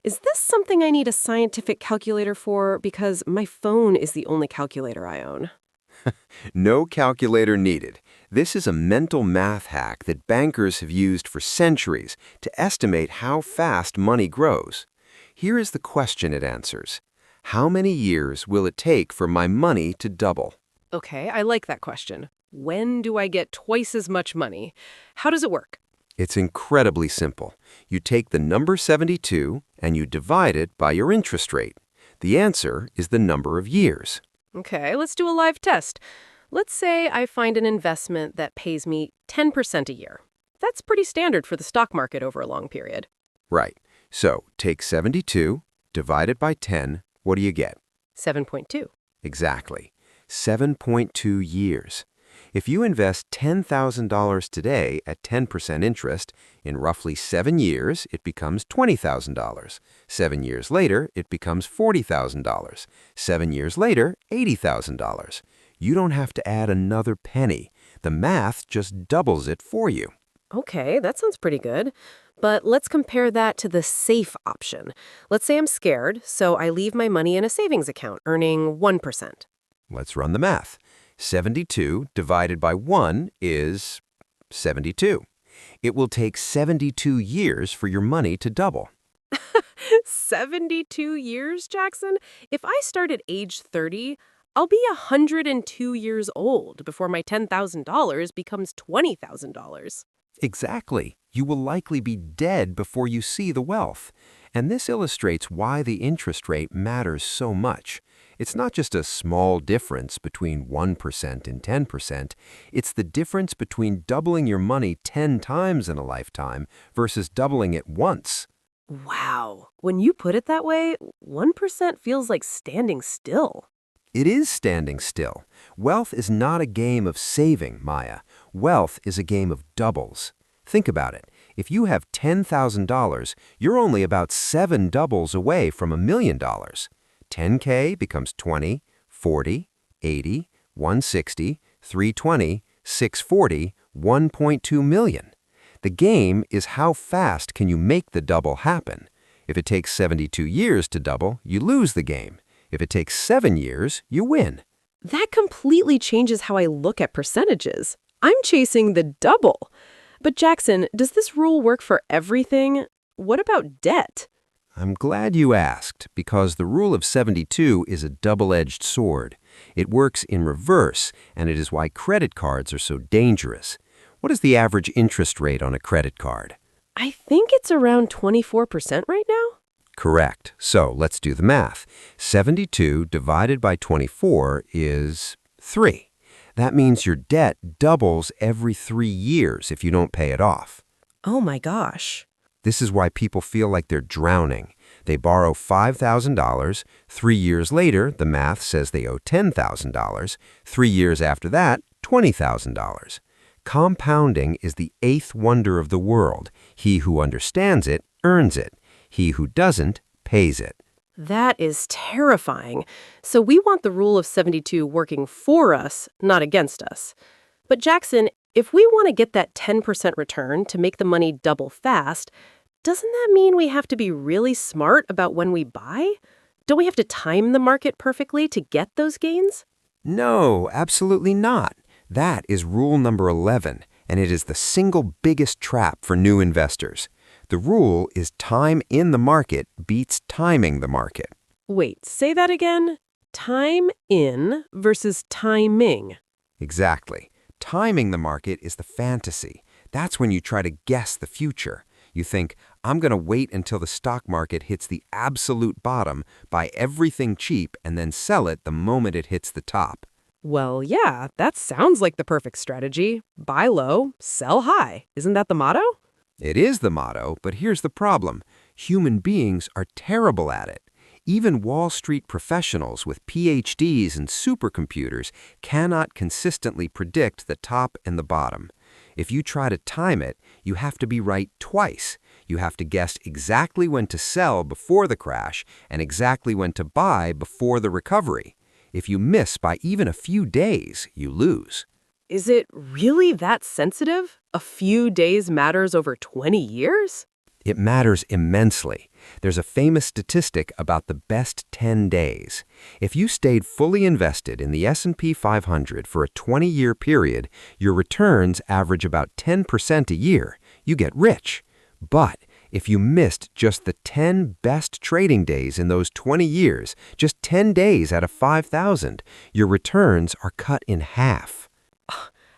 Is this something I need a scientific calculator for? Because my phone is the only calculator I own. No calculator needed. This is a mental math hack that bankers have used for centuries to estimate how fast money grows. Here is the question it answers. How many years will it take for my money to double? Okay, I like that question. When do I get twice as much money? How does it work? It's incredibly simple. You take the number 72 and you divide it by your interest rate. The answer is the number of years. Okay, let's do a live test. Let's say I find an investment that pays me 10% a year. That's pretty standard for the stock market over a long period. Right. So take 72, divide it by 10, what do you get? 7.2. Exactly. 7.2 years. If you invest $10,000 today at 10% interest, in roughly 7 years, it becomes $20,000. 7 years later, it becomes $40,000. 7 years later, $80,000. You don't have to add another penny. The math just doubles it for you. Okay, that sounds pretty good. But let's compare that to the safe option. Let's say I'm scared, so I leave my money in a savings account, earning 1%. Let's run the math. 72 divided by 1 is 72. It will take 72 years for your money to double. 72 years, Jackson? If I start at age 30, I'll be 102 years old before my $10,000 becomes $20,000. Exactly. You will likely be dead before you see the wealth. And this illustrates why the interest rate matters so much. It's not just a small difference between 1% and 10%. It's the difference between doubling your money 10 times in a lifetime versus doubling it once. Wow. When you put it that way, 1% feels like standing still. It is standing still. Wealth is not a game of saving, Maya. Wealth is a game of doubles. Think about it. If you have $10,000, you're only about 7 doubles away from $1 million. 10K becomes 20, 40, 80, 160, 320, 640, 1.2 million. The game is how fast can you make the double happen. If it takes 72 years to double, you lose the game. If it takes 7 years, you win. That completely changes how I look at percentages. I'm chasing the double. But Jackson, does this rule work for everything? What about debt? I'm glad you asked, because the rule of 72 is a double-edged sword. It works in reverse, and it is why credit cards are so dangerous. What is the average interest rate on a credit card? I think it's around 24% right now. Correct. So let's do the math. 72 divided by 24 is 3. That means your debt doubles every 3 years if you don't pay it off. Oh my gosh. This is why people feel like they're drowning. They borrow $5,000. 3 years later, the math says they owe $10,000. 3 years after that, $20,000. Compounding is the eighth wonder of the world. He who understands it earns it. He who doesn't pays it. That is terrifying. So we want the rule of 72 working for us, not against us. But Jackson, if we want to get that 10% return to make the money double fast, doesn't that mean we have to be really smart about when we buy? Don't we have to time the market perfectly to get those gains? No, absolutely not. That is rule number 11, and it is the single biggest trap for new investors. The rule is time in the market beats timing the market. Wait, say that again? Time in versus timing. Exactly. Timing the market is the fantasy. That's when you try to guess the future. You think, I'm going to wait until the stock market hits the absolute bottom, buy everything cheap, and then sell it the moment it hits the top. Well, yeah, that sounds like the perfect strategy. Buy low, sell high. Isn't that the motto? It is the motto, but here's the problem. Human beings are terrible at it. Even Wall Street professionals with PhDs and supercomputers cannot consistently predict the top and the bottom. If you try to time it, you have to be right twice. You have to guess exactly when to sell before the crash and exactly when to buy before the recovery. If you miss by even a few days, you lose. Is it really that sensitive? A few days matters over 20 years? It matters immensely. There's a famous statistic about the best 10 days. If you stayed fully invested in the S&P 500 for a 20-year period, your returns average about 10% a year. You get rich. But if you missed just the 10 best trading days in those 20 years, just 10 days out of 5,000, your returns are cut in half.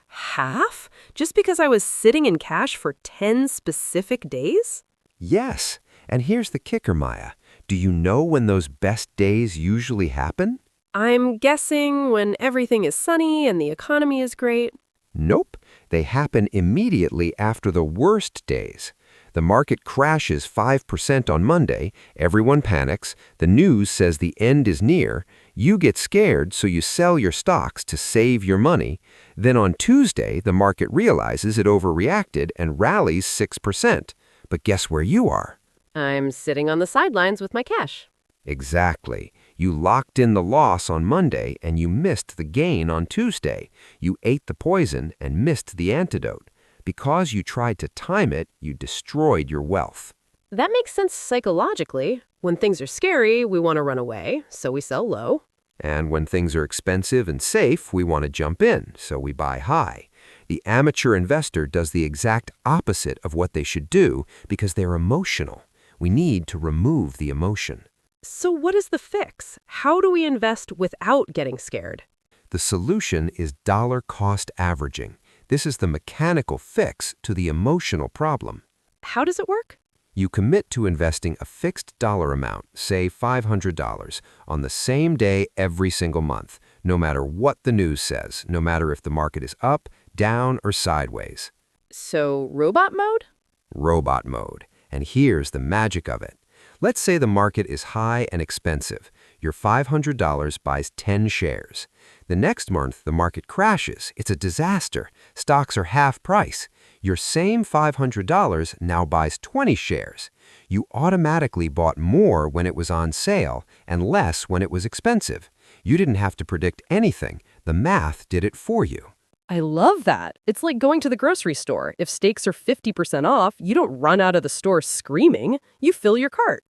Half? Just because I was sitting in cash for 10 specific days? Yes. And here's the kicker, Maya. Do you know when those best days usually happen? I'm guessing when everything is sunny and the economy is great. Nope. They happen immediately after the worst days. The market crashes 5% on Monday, everyone panics, the news says the end is near, you get scared so you sell your stocks to save your money, then on Tuesday the market realizes it overreacted and rallies 6%. But guess where you are? I'm sitting on the sidelines with my cash. Exactly. You locked in the loss on Monday and you missed the gain on Tuesday. You ate the poison and missed the antidote. Because you tried to time it, you destroyed your wealth. That makes sense psychologically. When things are scary, we want to run away, so we sell low. And when things are expensive and safe, we want to jump in, so we buy high. The amateur investor does the exact opposite of what they should do because they're emotional. We need to remove the emotion. So what is the fix? How do we invest without getting scared? The solution is dollar cost averaging. This is the mechanical fix to the emotional problem. How does it work? You commit to investing a fixed dollar amount, say $500, on the same day every single month, no matter what the news says, no matter if the market is up, down, or sideways. So robot mode? Robot mode. And here's the magic of it. Let's say the market is high and expensive. Your $500 buys 10 shares. The next month, the market crashes. It's a disaster. Stocks are half price. Your same $500 now buys 20 shares. You automatically bought more when it was on sale and less when it was expensive. You didn't have to predict anything. The math did it for you. I love that. It's like going to the grocery store. If steaks are 50% off, you don't run out of the store screaming. You fill your cart.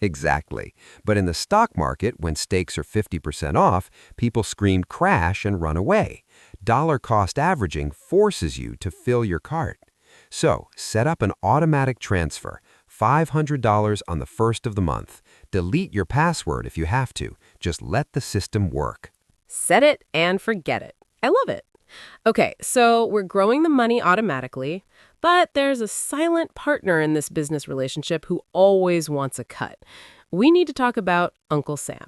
Exactly. But in the stock market, when stakes are 50% off, people scream crash and run away. Dollar cost averaging forces you to fill your cart. So, set up an automatic transfer, $500 on the first of the month. Delete your password if you have to. Just let the system work. Set it and forget it. I love it. Okay, so we're growing the money automatically, but there's a silent partner in this business relationship who always wants a cut. We need to talk about Uncle Sam.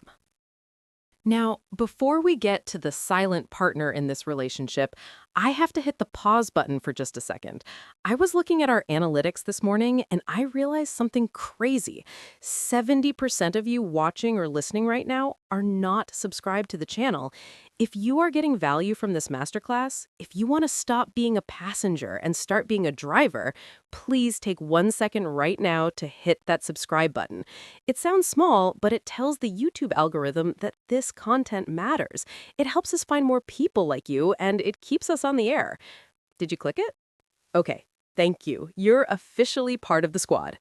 Now, before we get to the silent partner in this relationship, I have to hit the pause button for just a second. I was looking at our analytics this morning and I realized something crazy. 70% of you watching or listening right now are not subscribed to the channel. If you are getting value from this masterclass, if you want to stop being a passenger and start being a driver, please take 1 second right now to hit that subscribe button. It sounds small, but it tells the YouTube algorithm that this content matters. It helps us find more people like you, and it keeps us on the air. Did you click it? Okay, thank you. You're officially part of the squad.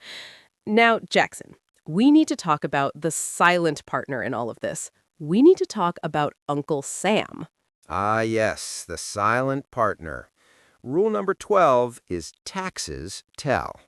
Now, Jackson, we need to talk about the silent partner in all of this. We need to talk about Uncle Sam. Ah, yes, the silent partner. Rule number 12 is taxes tell.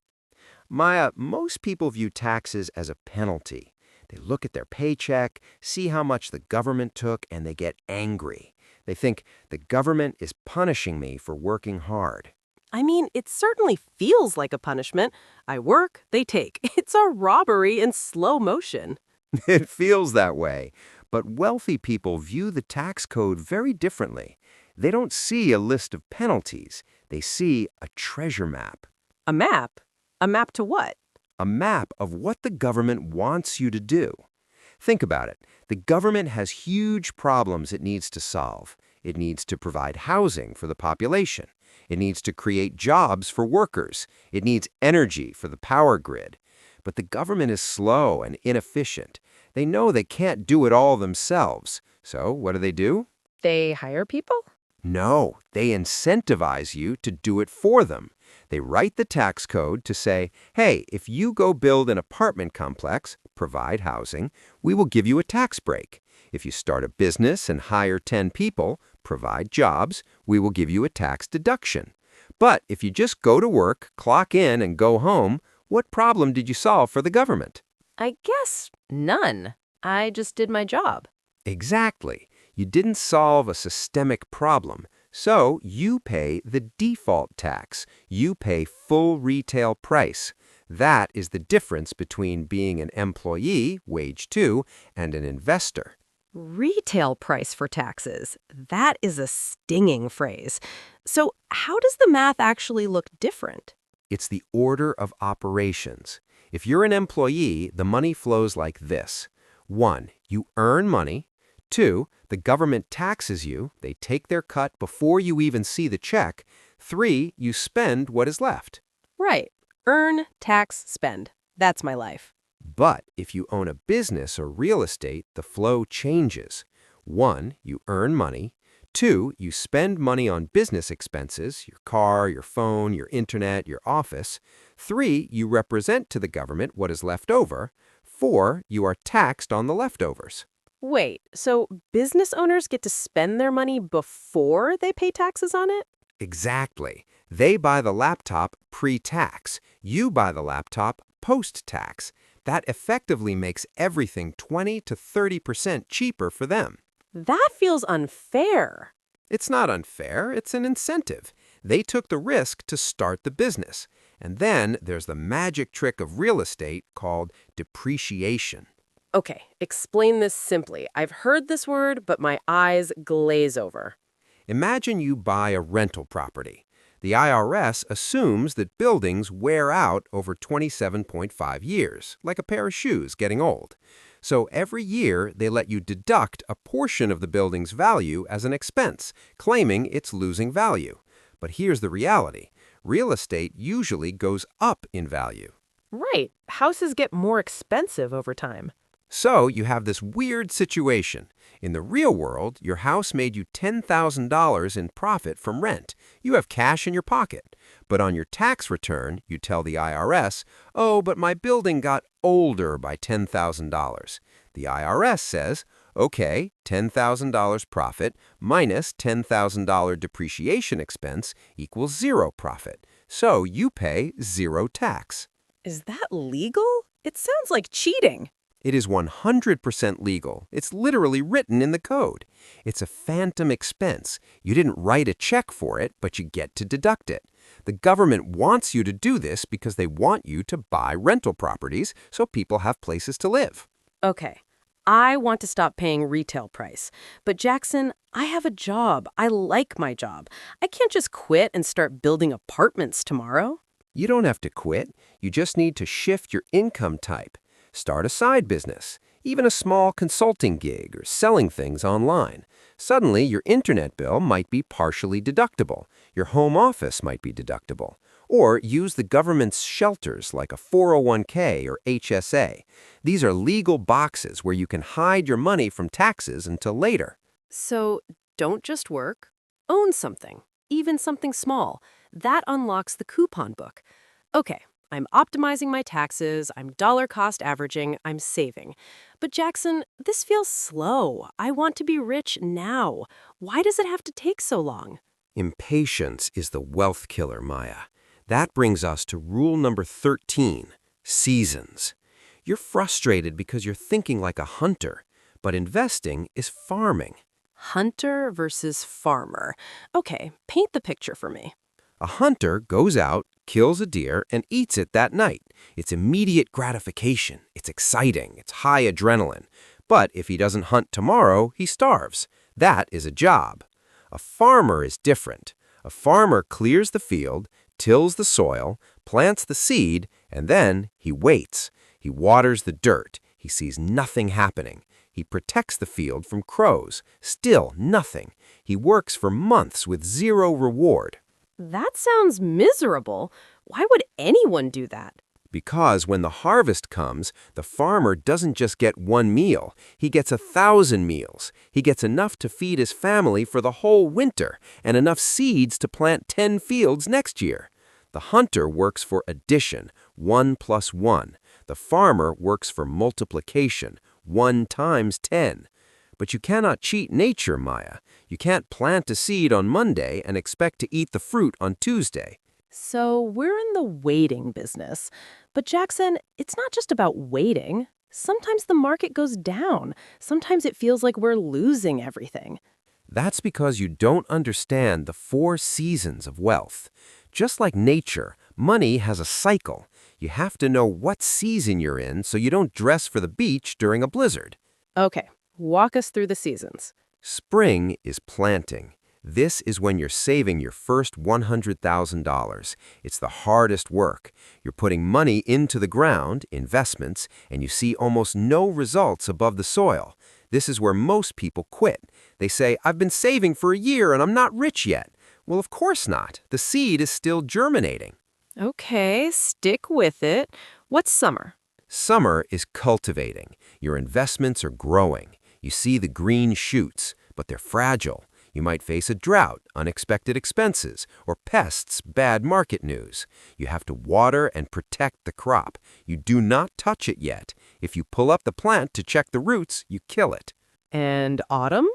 Maya, most people view taxes as a penalty. They look at their paycheck, see how much the government took, and they get angry. They think the government is punishing me for working hard. I mean, it certainly feels like a punishment. I work, they take. It's a robbery in slow motion. It feels that way. But wealthy people view the tax code very differently. They don't see a list of penalties. They see a treasure map. A map? A map to what? A map of what the government wants you to do. Think about it. The government has huge problems it needs to solve. It needs to provide housing for the population. It needs to create jobs for workers. It needs energy for the power grid. But the government is slow and inefficient. They know they can't do it all themselves. So what do? They hire people? No, they incentivize you to do it for them. They write the tax code to say, hey, if you go build an apartment complex, provide housing, we will give you a tax break. If you start a business and hire 10 people, provide jobs, we will give you a tax deduction. But if you just go to work, clock in, and go home, what problem did you solve for the government? I guess none. I just did my job. Exactly. You didn't solve a systemic problem, so you pay the default tax. You pay full retail price. That is the difference between being an employee, wage 2, and an investor. Retail price for taxes. That is a stinging phrase. So how does the math actually look different? It's the order of operations. If you're an employee, the money flows like this. 1, you earn money. 2, the government taxes you. They take their cut before you even see the check. 3, you spend what is left. Right. Earn, tax, spend. That's my life. But if you own a business or real estate, the flow changes. 1, you earn money. 2, you spend money on business expenses, your car, your phone, your internet, your office. 3, you represent to the government what is left over. 4, you are taxed on the leftovers. Wait, so business owners get to spend their money before they pay taxes on it? Exactly. They buy the laptop pre-tax. You buy the laptop post-tax. That effectively makes everything 20 to 30% cheaper for them. That feels unfair. It's not unfair, it's an incentive. They took the risk to start the business. And then there's the magic trick of real estate called depreciation. Okay, explain this simply. I've heard this word, but my eyes glaze over. Imagine you buy a rental property. The IRS assumes that buildings wear out over 27.5 years, like a pair of shoes getting old. So every year, they let you deduct a portion of the building's value as an expense, claiming it's losing value. But here's the reality. Real estate usually goes up in value. Right. Houses get more expensive over time. So you have this weird situation. In the real world, your house made you $10,000 in profit from rent. You have cash in your pocket. But on your tax return, you tell the IRS, oh, but my building got older by $10,000. The IRS says, okay, $10,000 profit minus $10,000 depreciation expense equals zero profit. So you pay zero tax. Is that legal? It sounds like cheating. It is 100% legal. It's literally written in the code. It's a phantom expense. You didn't write a check for it, but you get to deduct it. The government wants you to do this because they want you to buy rental properties so people have places to live. Okay, I want to stop paying retail price. But Jackson, I have a job. I like my job. I can't just quit and start building apartments tomorrow. You don't have to quit. You just need to shift your income type. Start a side business, even a small consulting gig or selling things online. Suddenly, your internet bill might be partially deductible. Your home office might be deductible. Or use the government's shelters like a 401k or HSA. These are legal boxes where you can hide your money from taxes until later. So don't just work. Own something, even something small. That unlocks the coupon book. Okay, I'm optimizing my taxes, I'm dollar cost averaging, I'm saving. But Jackson, this feels slow. I want to be rich now. Why does it have to take so long? Impatience is the wealth killer, Maya. That brings us to rule number 13, seasons. You're frustrated because you're thinking like a hunter, but investing is farming. Hunter versus farmer. Okay, paint the picture for me. A hunter goes out, kills a deer, and eats it that night. It's immediate gratification. It's exciting. It's high adrenaline. But if he doesn't hunt tomorrow, he starves. That is a job. A farmer is different. A farmer clears the field, tills the soil, plants the seed, and then he waits. He waters the dirt. He sees nothing happening. He protects the field from crows. Still nothing. He works for months with zero reward. That sounds miserable. Why would anyone do that? Because when the harvest comes, the farmer doesn't just get one meal. He gets 1,000 meals. He gets enough to feed his family for the whole winter and enough seeds to plant 10 fields next year. The hunter works for addition, 1 plus 1. The farmer works for multiplication, 1 times 10. But you cannot cheat nature, Maya. You can't plant a seed on Monday and expect to eat the fruit on Tuesday. So we're in the waiting business. But Jackson, it's not just about waiting. Sometimes the market goes down. Sometimes it feels like we're losing everything. That's because you don't understand the 4 seasons of wealth. Just like nature, money has a cycle. You have to know what season you're in so you don't dress for the beach during a blizzard. Okay, walk us through the seasons. Spring is planting. This is when you're saving your first $100,000. It's the hardest work. You're putting money into the ground, investments, and you see almost no results above the soil. This is where most people quit. They say, I've been saving for a year and I'm not rich yet. Well, of course not. The seed is still germinating. Okay, stick with it. What's summer? Summer is cultivating. Your investments are growing. You see the green shoots, but they're fragile. You might face a drought, unexpected expenses, or pests, bad market news. You have to water and protect the crop. You do not touch it yet. If you pull up the plant to check the roots, you kill it. And autumn?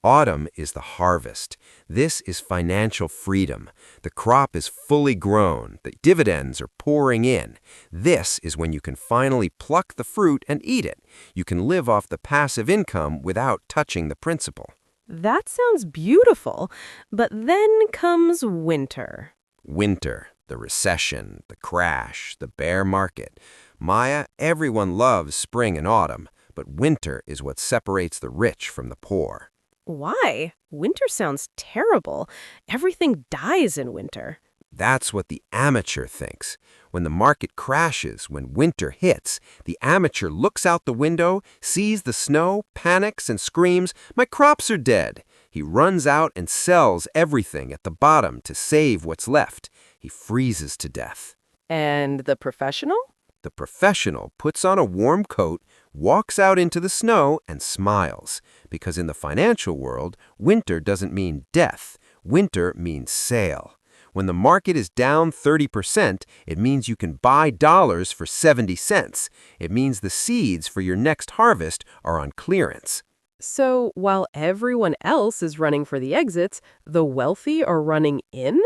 Autumn is the harvest. This is financial freedom. The crop is fully grown. The dividends are pouring in. This is when you can finally pluck the fruit and eat it. You can live off the passive income without touching the principal. That sounds beautiful. But then comes winter. Winter, the recession, the crash, the bear market. Maya, everyone loves spring and autumn, but winter is what separates the rich from the poor. Why? Winter sounds terrible. Everything dies in winter. That's what the amateur thinks. When the market crashes, when winter hits, the amateur looks out the window, sees the snow, panics, and screams, "My crops are dead!" He runs out and sells everything at the bottom to save what's left. He freezes to death. And the professional? The professional puts on a warm coat, walks out into the snow, and smiles. Because in the financial world, winter doesn't mean death. Winter means sale. When the market is down 30%, it means you can buy dollars for 70 cents. It means the seeds for your next harvest are on clearance. So while everyone else is running for the exits, the wealthy are running in?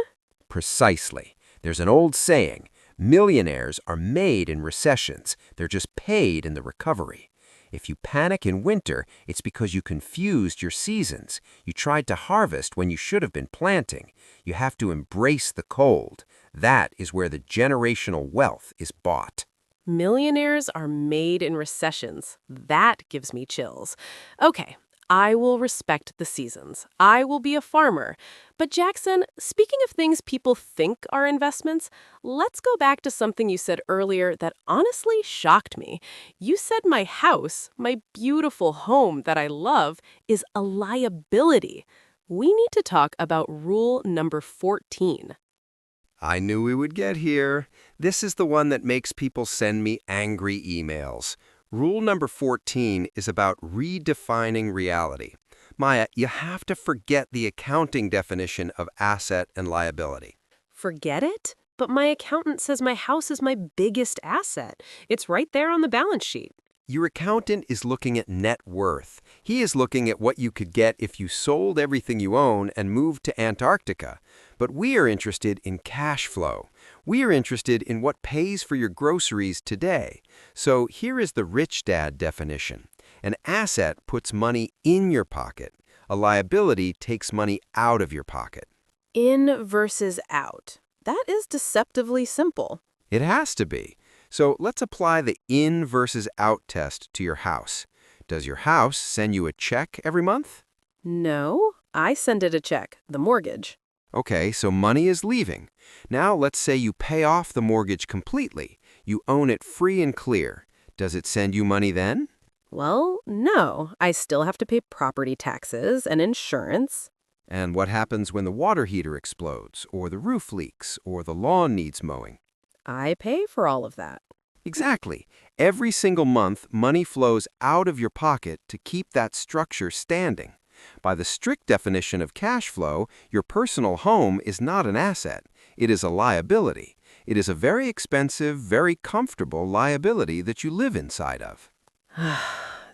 Precisely. There's an old saying, millionaires are made in recessions. They're just paid in the recovery. If you panic in winter, it's because you confused your seasons. You tried to harvest when you should have been planting. You have to embrace the cold. That is where the generational wealth is bought. Millionaires are made in recessions. That gives me chills. Okay, I will respect the seasons. I will be a farmer. But Jackson, speaking of things people think are investments, let's go back to something you said earlier that honestly shocked me. You said my house, my beautiful home that I love, is a liability. We need to talk about rule number 14. I knew we would get here. This is the one that makes people send me angry emails. Rule number 14 is about redefining reality. Maya, you have to forget the accounting definition of asset and liability. Forget it? But my accountant says my house is my biggest asset. It's right there on the balance sheet. Your accountant is looking at net worth. He is looking at what you could get if you sold everything you own and moved to Antarctica. But we are interested in cash flow. We are interested in what pays for your groceries today. So here is the rich dad definition. An asset puts money in your pocket. A liability takes money out of your pocket. In versus out. That is deceptively simple. It has to be. So let's apply the in versus out test to your house. Does your house send you a check every month? No, I send it a check, the mortgage. Okay, so money is leaving. Now let's say you pay off the mortgage completely. You own it free and clear. Does it send you money then? Well, no, I still have to pay property taxes and insurance. And what happens when the water heater explodes, or the roof leaks, or the lawn needs mowing? I pay for all of that. Exactly. Every single month, money flows out of your pocket to keep that structure standing. By the strict definition of cash flow, your personal home is not an asset. It is a liability. It is a very expensive, very comfortable liability that you live inside of.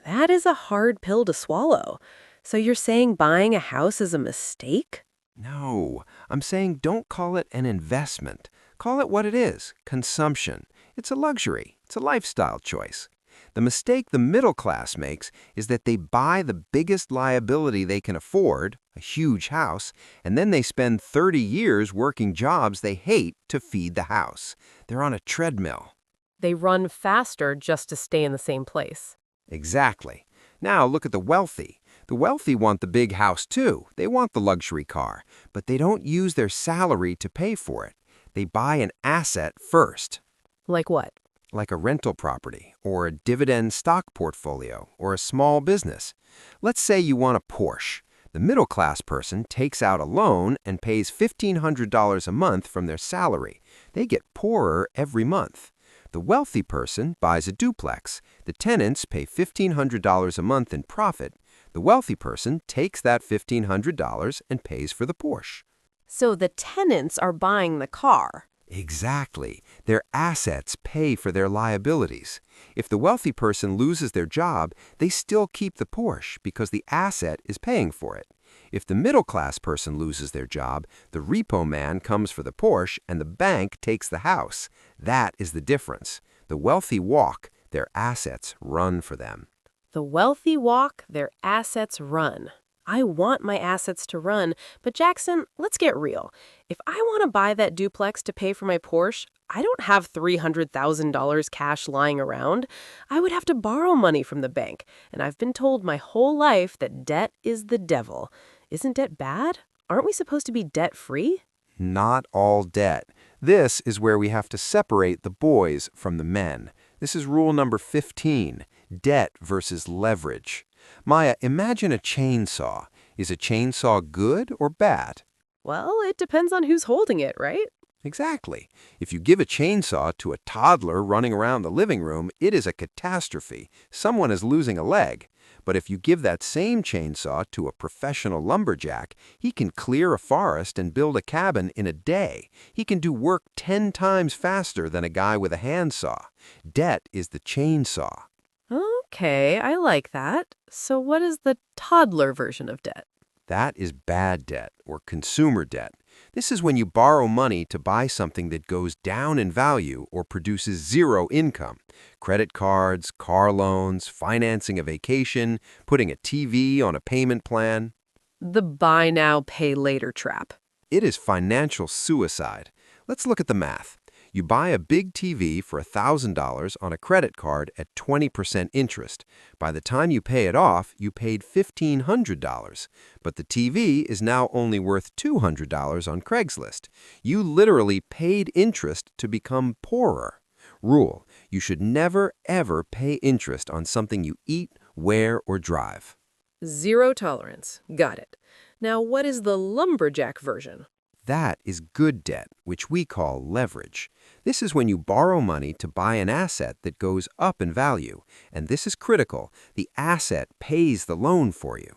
That is a hard pill to swallow. So you're saying buying a house is a mistake? No, I'm saying don't call it an investment. Call it what it is, consumption. It's a luxury. It's a lifestyle choice. The mistake the middle class makes is that they buy the biggest liability they can afford, a huge house, and then they spend 30 years working jobs they hate to feed the house. They're on a treadmill. They run faster just to stay in the same place. Exactly. Now look at the wealthy. The wealthy want the big house too. They want the luxury car, but they don't use their salary to pay for it. They buy an asset first. Like what? Like a rental property, or a dividend stock portfolio, or a small business. Let's say you want a Porsche. The middle-class person takes out a loan and pays $1,500 a month from their salary. They get poorer every month. The wealthy person buys a duplex. The tenants pay $1,500 a month in profit. The wealthy person takes that $1,500 and pays for the Porsche. So the tenants are buying the car. Exactly. Their assets pay for their liabilities. If the wealthy person loses their job, they still keep the Porsche because the asset is paying for it. If the middle-class person loses their job, the repo man comes for the Porsche and the bank takes the house. That is the difference. The wealthy walk, their assets run for them. The wealthy walk, their assets run. I want my assets to run, but Jackson, let's get real. If I want to buy that duplex to pay for my Porsche, I don't have $300,000 cash lying around. I would have to borrow money from the bank, and I've been told my whole life that debt is the devil. Isn't debt bad? Aren't we supposed to be debt-free? Not all debt. This is where we have to separate the boys from the men. This is rule number 15, debt versus leverage. Maya, imagine a chainsaw. Is a chainsaw good or bad? Well, it depends on who's holding it, right? Exactly. If you give a chainsaw to a toddler running around the living room, it is a catastrophe. Someone is losing a leg. But if you give that same chainsaw to a professional lumberjack, he can clear a forest and build a cabin in a day. He can do work 10 times faster than a guy with a handsaw. Debt is the chainsaw. Okay, I like that. So what is the toddler version of debt? That is bad debt or consumer debt. This is when you borrow money to buy something that goes down in value or produces zero income. Credit cards, car loans, financing a vacation, putting a TV on a payment plan. The buy now, pay later trap. It is financial suicide. Let's look at the math. You buy a big TV for $1,000 on a credit card at 20% interest. By the time you pay it off, you paid $1,500. But the TV is now only worth $200 on Craigslist. You literally paid interest to become poorer. Rule: you should never, ever pay interest on something you eat, wear, or drive. Zero tolerance. Got it. Now, what is the lumberjack version? That is good debt, which we call leverage. This is when you borrow money to buy an asset that goes up in value. And this is critical. The asset pays the loan for you.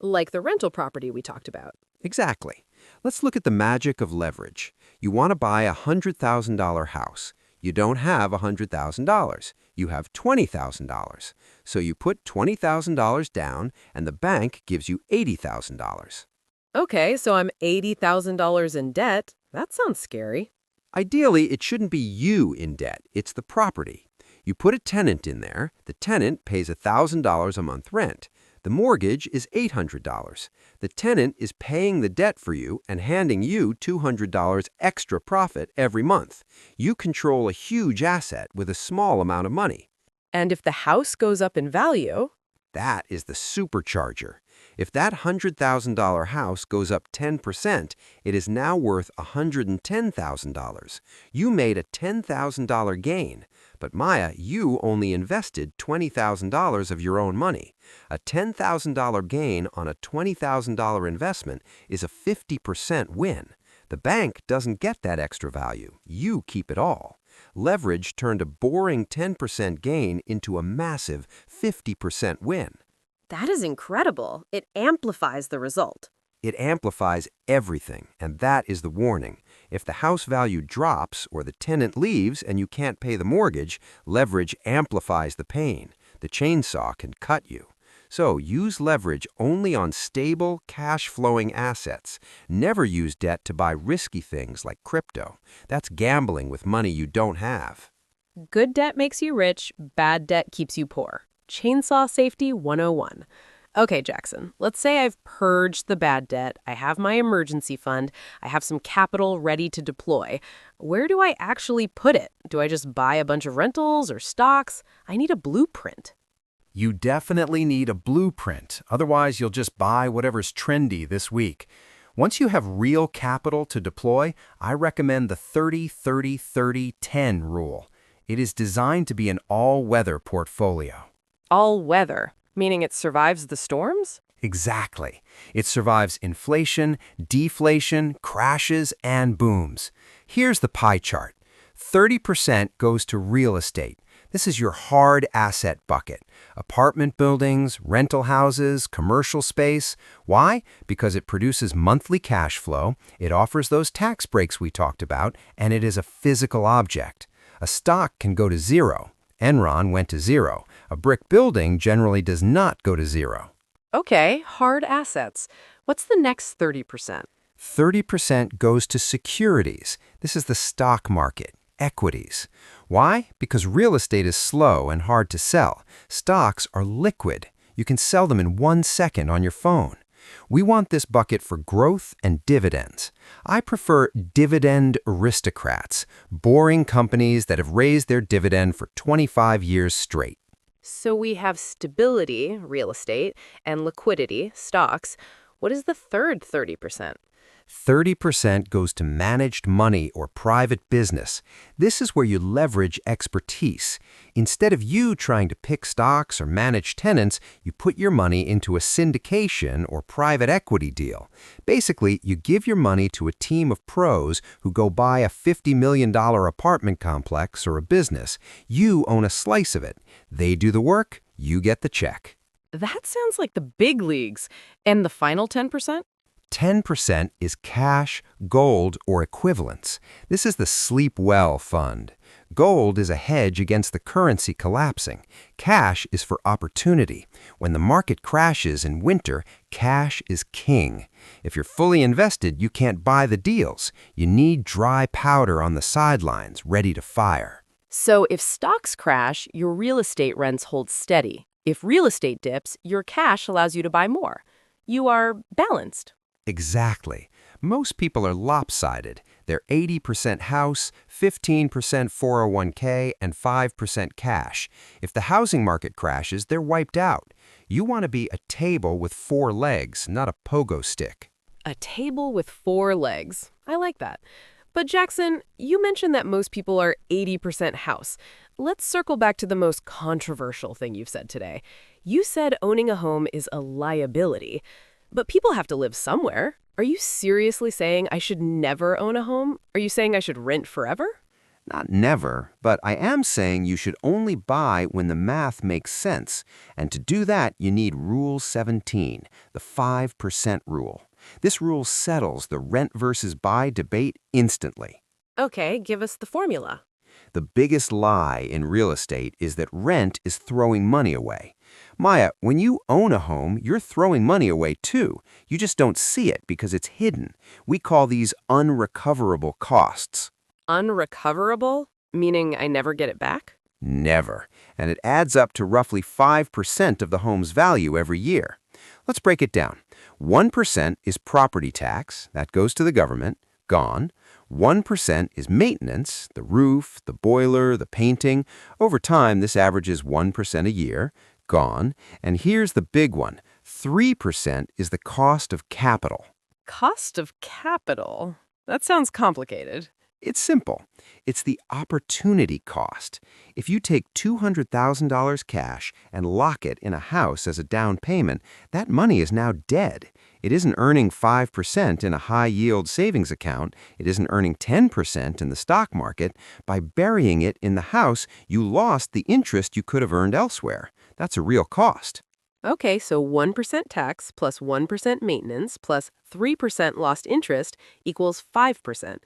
Like the rental property we talked about. Exactly. Let's look at the magic of leverage. You want to buy a $100,000 house. You don't have $100,000. You have $20,000. So you put $20,000 down, and the bank gives you $80,000. Okay, so I'm $80,000 in debt. That sounds scary. Ideally, it shouldn't be you in debt. It's the property. You put a tenant in there. The tenant pays $1,000 a month rent. The mortgage is $800. The tenant is paying the debt for you and handing you $200 extra profit every month. You control a huge asset with a small amount of money. And if the house goes up in value... That is the supercharger. If that $100,000 house goes up 10%, it is now worth $110,000. You made a $10,000 gain. But Maya, you only invested $20,000 of your own money. A $10,000 gain on a $20,000 investment is a 50% win. The bank doesn't get that extra value. You keep it all. Leverage turned a boring 10% gain into a massive 50% win. That is incredible. It amplifies the result. It amplifies everything, and that is the warning. If the house value drops or the tenant leaves and you can't pay the mortgage, leverage amplifies the pain. The chainsaw can cut you. So use leverage only on stable, cash-flowing assets. Never use debt to buy risky things like crypto. That's gambling with money you don't have. Good debt makes you rich, bad debt keeps you poor. Chainsaw Safety 101. Okay, Jackson, let's say I've purged the bad debt, I have my emergency fund, I have some capital ready to deploy. Where do I actually put it? Do I just buy a bunch of rentals or stocks? I need a blueprint. You definitely need a blueprint, otherwise you'll just buy whatever's trendy this week. Once you have real capital to deploy, I recommend the 30-30-30-10 rule. It is designed to be an all-weather portfolio. All weather, meaning it survives the storms? Exactly. It survives inflation, deflation, crashes, and booms. Here's the pie chart. 30% goes to real estate. This is your hard asset bucket. Apartment buildings, rental houses, commercial space. Why? Because it produces monthly cash flow, it offers those tax breaks we talked about, and it is a physical object. A stock can go to zero. Enron went to zero. A brick building generally does not go to zero. Okay, hard assets. What's the next 30%? 30% goes to securities. This is the stock market. Equities. Why? Because real estate is slow and hard to sell. Stocks are liquid. You can sell them in 1 second on your phone. We want this bucket for growth and dividends. I prefer dividend aristocrats, boring companies that have raised their dividend for 25 years straight. So we have stability, real estate, and liquidity, stocks. What is the third 30%? 30% goes to managed money or private business. This is where you leverage expertise. Instead of you trying to pick stocks or manage tenants, you put your money into a syndication or private equity deal. Basically, you give your money to a team of pros who go buy a $50 million apartment complex or a business. You own a slice of it. They do the work, you get the check. That sounds like the big leagues. And the final 10%? 10% is cash, gold, or equivalents. This is the Sleep Well Fund. Gold is a hedge against the currency collapsing. Cash is for opportunity. When the market crashes in winter, cash is king. If you're fully invested, you can't buy the deals. You need dry powder on the sidelines, ready to fire. So if stocks crash, your real estate rents hold steady. If real estate dips, your cash allows you to buy more. You are balanced. Exactly. Most people are lopsided. They're 80% house, 15% 401k, and 5% cash. If the housing market crashes, they're wiped out. You want to be a table with 4 legs, not a pogo stick. A table with 4 legs. I like that. But Jackson, you mentioned that most people are 80% house. Let's circle back to the most controversial thing you've said today. You said owning a home is a liability. But people have to live somewhere. Are you seriously saying I should never own a home? Are you saying I should rent forever? Not never, but I am saying you should only buy when the math makes sense. And to do that, you need Rule 17, the 5% rule. This rule settles the rent versus buy debate instantly. Okay, give us the formula. The biggest lie in real estate is that rent is throwing money away. Maya, when you own a home, you're throwing money away too. You just don't see it because it's hidden. We call these unrecoverable costs. Unrecoverable? Meaning I never get it back? Never. And it adds up to roughly 5% of the home's value every year. Let's break it down. 1% is property tax. That goes to the government. Gone. 1% is maintenance, the roof, the boiler, the painting. Over time, this averages 1% a year. Gone. And here's the big one. 3% is the cost of capital. Cost of capital? That sounds complicated. It's simple. It's the opportunity cost. If you take $200,000 cash and lock it in a house as a down payment, that money is now dead. It isn't earning 5% in a high-yield savings account. It isn't earning 10% in the stock market. By burying it in the house, you lost the interest you could have earned elsewhere. That's a real cost. Okay, so 1% tax plus 1% maintenance plus 3% lost interest equals 5%.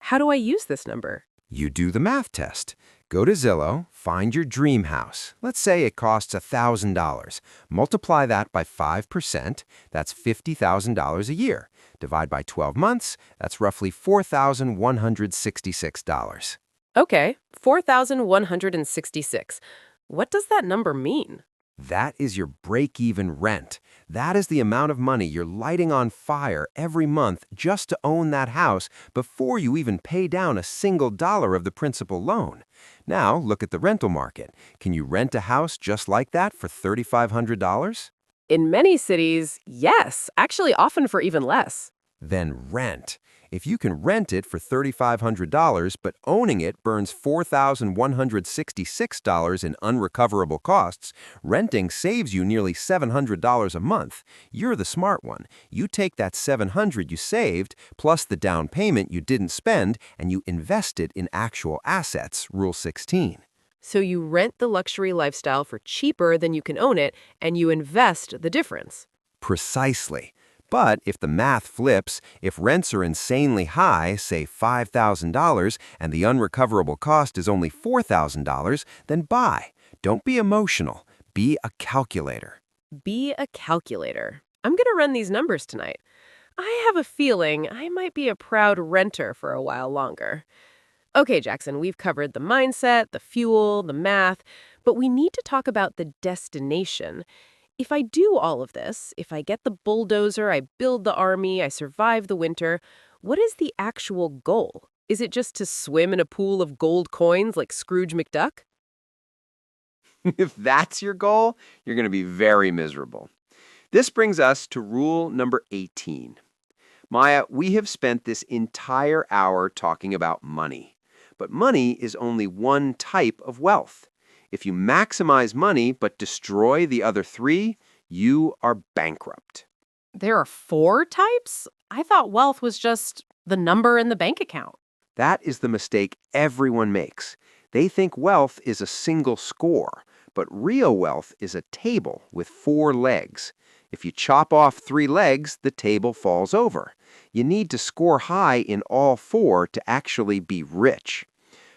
How do I use this number? You do the math test. Go to Zillow, find your dream house. Let's say it costs $1,000. Multiply that by 5%. That's $50,000 a year. Divide by 12 months. That's roughly $4,166. Okay, 4,166. What does that number mean? That is your break-even rent. That is the amount of money you're lighting on fire every month just to own that house before you even pay down a single dollar of the principal loan. Now, look at the rental market. Can you rent a house just like that for $3,500? In many cities, yes, actually often for even less. Then rent. If you can rent it for $3,500, but owning it burns $4,166 in unrecoverable costs, renting saves you nearly $700 a month. You're the smart one. You take that $700 you saved, plus the down payment you didn't spend, and you invest it in actual assets, Rule 16. So you rent the luxury lifestyle for cheaper than you can own it, and you invest the difference. Precisely. But if the math flips, if rents are insanely high, say $5,000, and the unrecoverable cost is only $4,000, then buy. Don't be emotional. Be a calculator. Be a calculator. I'm going to run these numbers tonight. I have a feeling I might be a proud renter for a while longer. Okay, Jackson, we've covered the mindset, the fuel, the math, but we need to talk about the destination. If I do all of this, if I get the bulldozer, I build the army, I survive the winter, what is the actual goal? Is it just to swim in a pool of gold coins like Scrooge McDuck? If that's your goal, you're going to be very miserable. This brings us to rule number 18. Maya, we have spent this entire hour talking about money. But money is only one type of wealth. If you maximize money but destroy the other 3, you are bankrupt. There are 4 types? I thought wealth was just the number in the bank account. That is the mistake everyone makes. They think wealth is a single score. But real wealth is a table with 4 legs. If you chop off 3 legs, the table falls over. You need to score high in all 4 to actually be rich.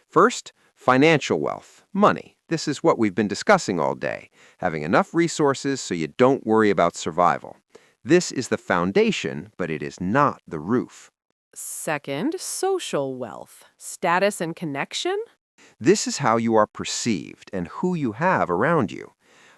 First, financial wealth, money. This is what we've been discussing all day, having enough resources so you don't worry about survival. This is the foundation, but it is not the roof. Second, social wealth, status and connection? This is how you are perceived and who you have around you.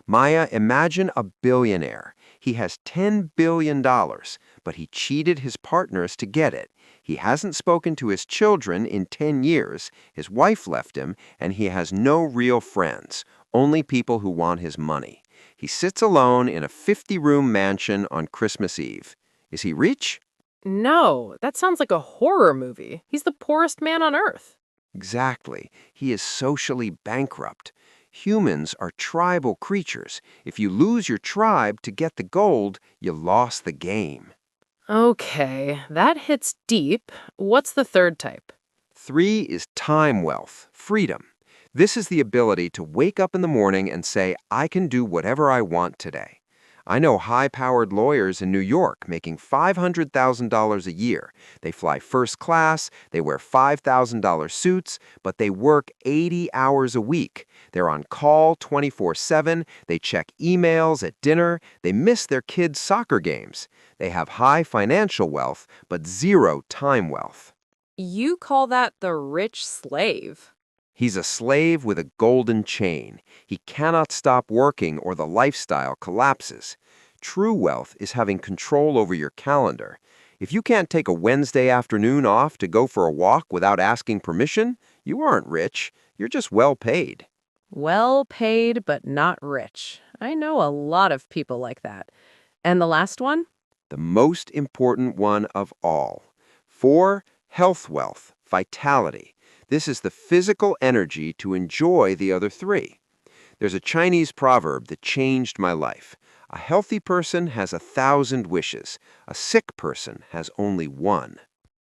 Maya, imagine a billionaire. He has $10 billion, but he cheated his partners to get it. He hasn't spoken to his children in 10 years, his wife left him, and he has no real friends, only people who want his money. He sits alone in a 50-room mansion on Christmas Eve. Is he rich? No, that sounds like a horror movie. He's the poorest man on earth. Exactly. He is socially bankrupt. Humans are tribal creatures. If you lose your tribe to get the gold, you lost the game. Okay, that hits deep. What's the third type? 3 is time wealth, freedom. This is the ability to wake up in the morning and say, I can do whatever I want today. I know high-powered lawyers in New York making $500,000 a year. They fly first class, they wear $5,000 suits, but they work 80 hours a week. They're on call 24/7, they check emails at dinner, they miss their kids' soccer games. They have high financial wealth, but zero time wealth. You call that the rich slave. He's a slave with a golden chain. He cannot stop working or the lifestyle collapses. True wealth is having control over your calendar. If you can't take a Wednesday afternoon off to go for a walk without asking permission, you aren't rich. You're just well paid. Well paid, but not rich. I know a lot of people like that. And the last one? The most important one of all. 4, health wealth, vitality. This is the physical energy to enjoy the other 3. There's a Chinese proverb that changed my life. A healthy person has 1,000 wishes. A sick person has only 1.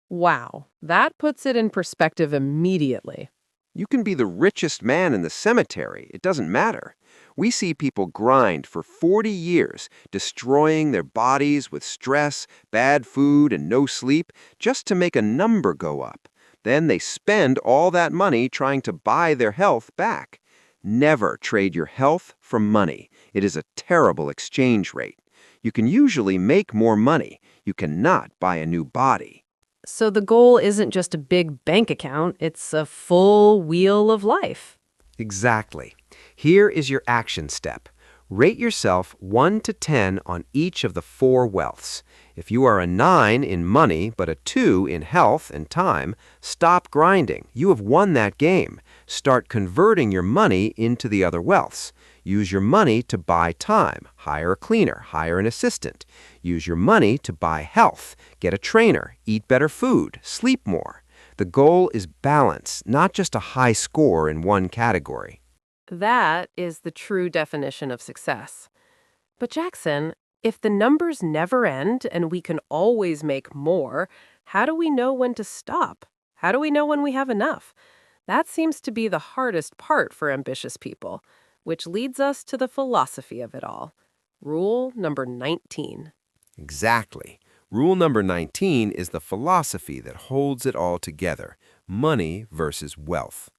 Wow, that puts it in perspective immediately. You can be the richest man in the cemetery. It doesn't matter. We see people grind for 40 years, destroying their bodies with stress, bad food, and no sleep, just to make a number go up. Then they spend all that money trying to buy their health back. Never trade your health for money. It is a terrible exchange rate. You can usually make more money. You cannot buy a new body. So the goal isn't just a big bank account, it's a full wheel of life. Exactly. Here is your action step. Rate yourself 1 to 10 on each of the 4 wealths. If you are a 9 in money but a 2 in health and time, stop grinding. You have won that game. Start converting your money into the other wealths. Use your money to buy time. Hire a cleaner. Hire an assistant. Use your money to buy health. Get a trainer. Eat better food. Sleep more. The goal is balance, not just a high score in one category. That is the true definition of success. But Jackson, if the numbers never end and we can always make more, how do we know when to stop? How do we know when we have enough? That seems to be the hardest part for ambitious people, which leads us to the philosophy of it all. Rule number 19. Exactly. Rule number 19 is the philosophy that holds it all together: money versus wealth.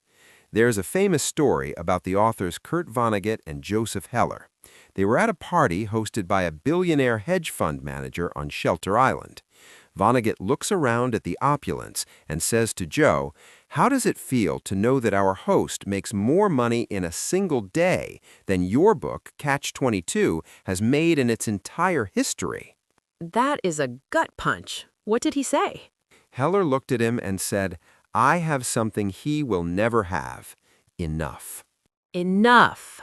There's a famous story about the authors Kurt Vonnegut and Joseph Heller. They were at a party hosted by a billionaire hedge fund manager on Shelter Island. Vonnegut looks around at the opulence and says to Joe, "How does it feel to know that our host makes more money in a single day than your book, Catch-22, has made in its entire history?" That is a gut punch. What did he say? Heller looked at him and said, "I have something he will never have. Enough." Enough.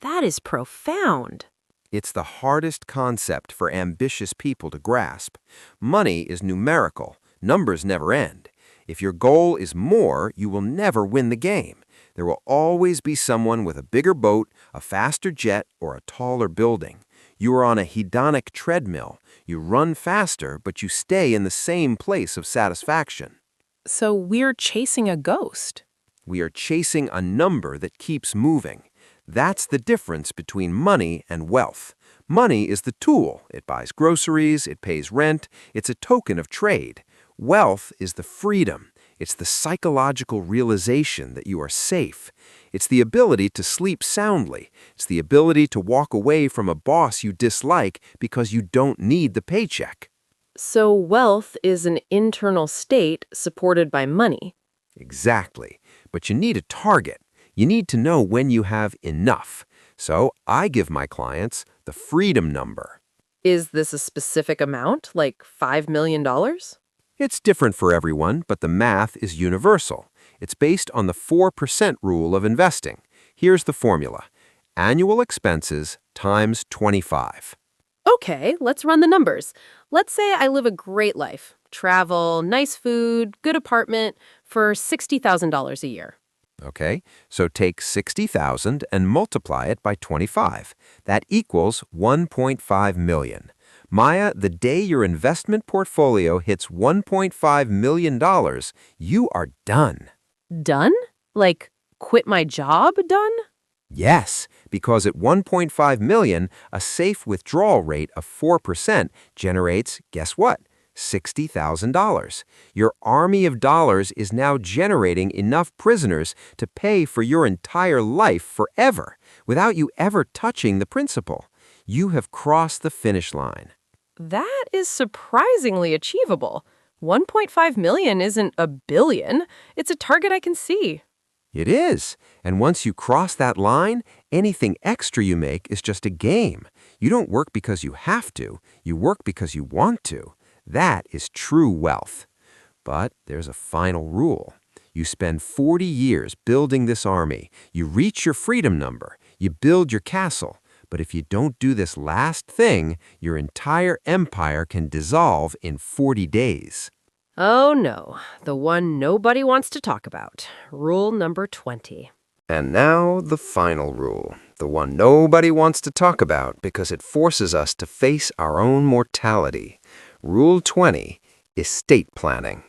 That is profound. It's the hardest concept for ambitious people to grasp. Money is numerical. Numbers never end. If your goal is more, you will never win the game. There will always be someone with a bigger boat, a faster jet, or a taller building. You are on a hedonic treadmill. You run faster, but you stay in the same place of satisfaction. So we're chasing a ghost. We are chasing a number that keeps moving. That's the difference between money and wealth. Money is the tool. It buys groceries, it pays rent, it's a token of trade. Wealth is the freedom. It's the psychological realization that you are safe. It's the ability to sleep soundly. It's the ability to walk away from a boss you dislike because you don't need the paycheck. So wealth is an internal state supported by money. Exactly. But you need a target. You need to know when you have enough. So I give my clients the freedom number. Is this a specific amount, like $5 million? It's different for everyone, but the math is universal. It's based on the 4% rule of investing. Here's the formula. Annual expenses times 25. Okay, let's run the numbers. Let's say I live a great life. Travel, nice food, good apartment for $60,000 a year. Okay, so take 60,000 and multiply it by 25. That equals 1.5 million. Maya, the day your investment portfolio hits $1.5 million, you are done. Done? Like, quit my job done? Yes, because at 1.5 million, a safe withdrawal rate of 4% generates, guess what? $60,000. Your army of dollars is now generating enough prisoners to pay for your entire life forever, without you ever touching the principal. You have crossed the finish line. That is surprisingly achievable. 1.5 million isn't a billion. It's a target I can see. It is. And once you cross that line, anything extra you make is just a game. You don't work because you have to. You work because you want to. That is true wealth. But there's a final rule. You spend 40 years building this army. You reach your freedom number. You build your castle. But if you don't do this last thing, your entire empire can dissolve in 40 days. Oh no, the one nobody wants to talk about. Rule number 20. And now the final rule, the one nobody wants to talk about because it forces us to face our own mortality. Rule 20, estate planning.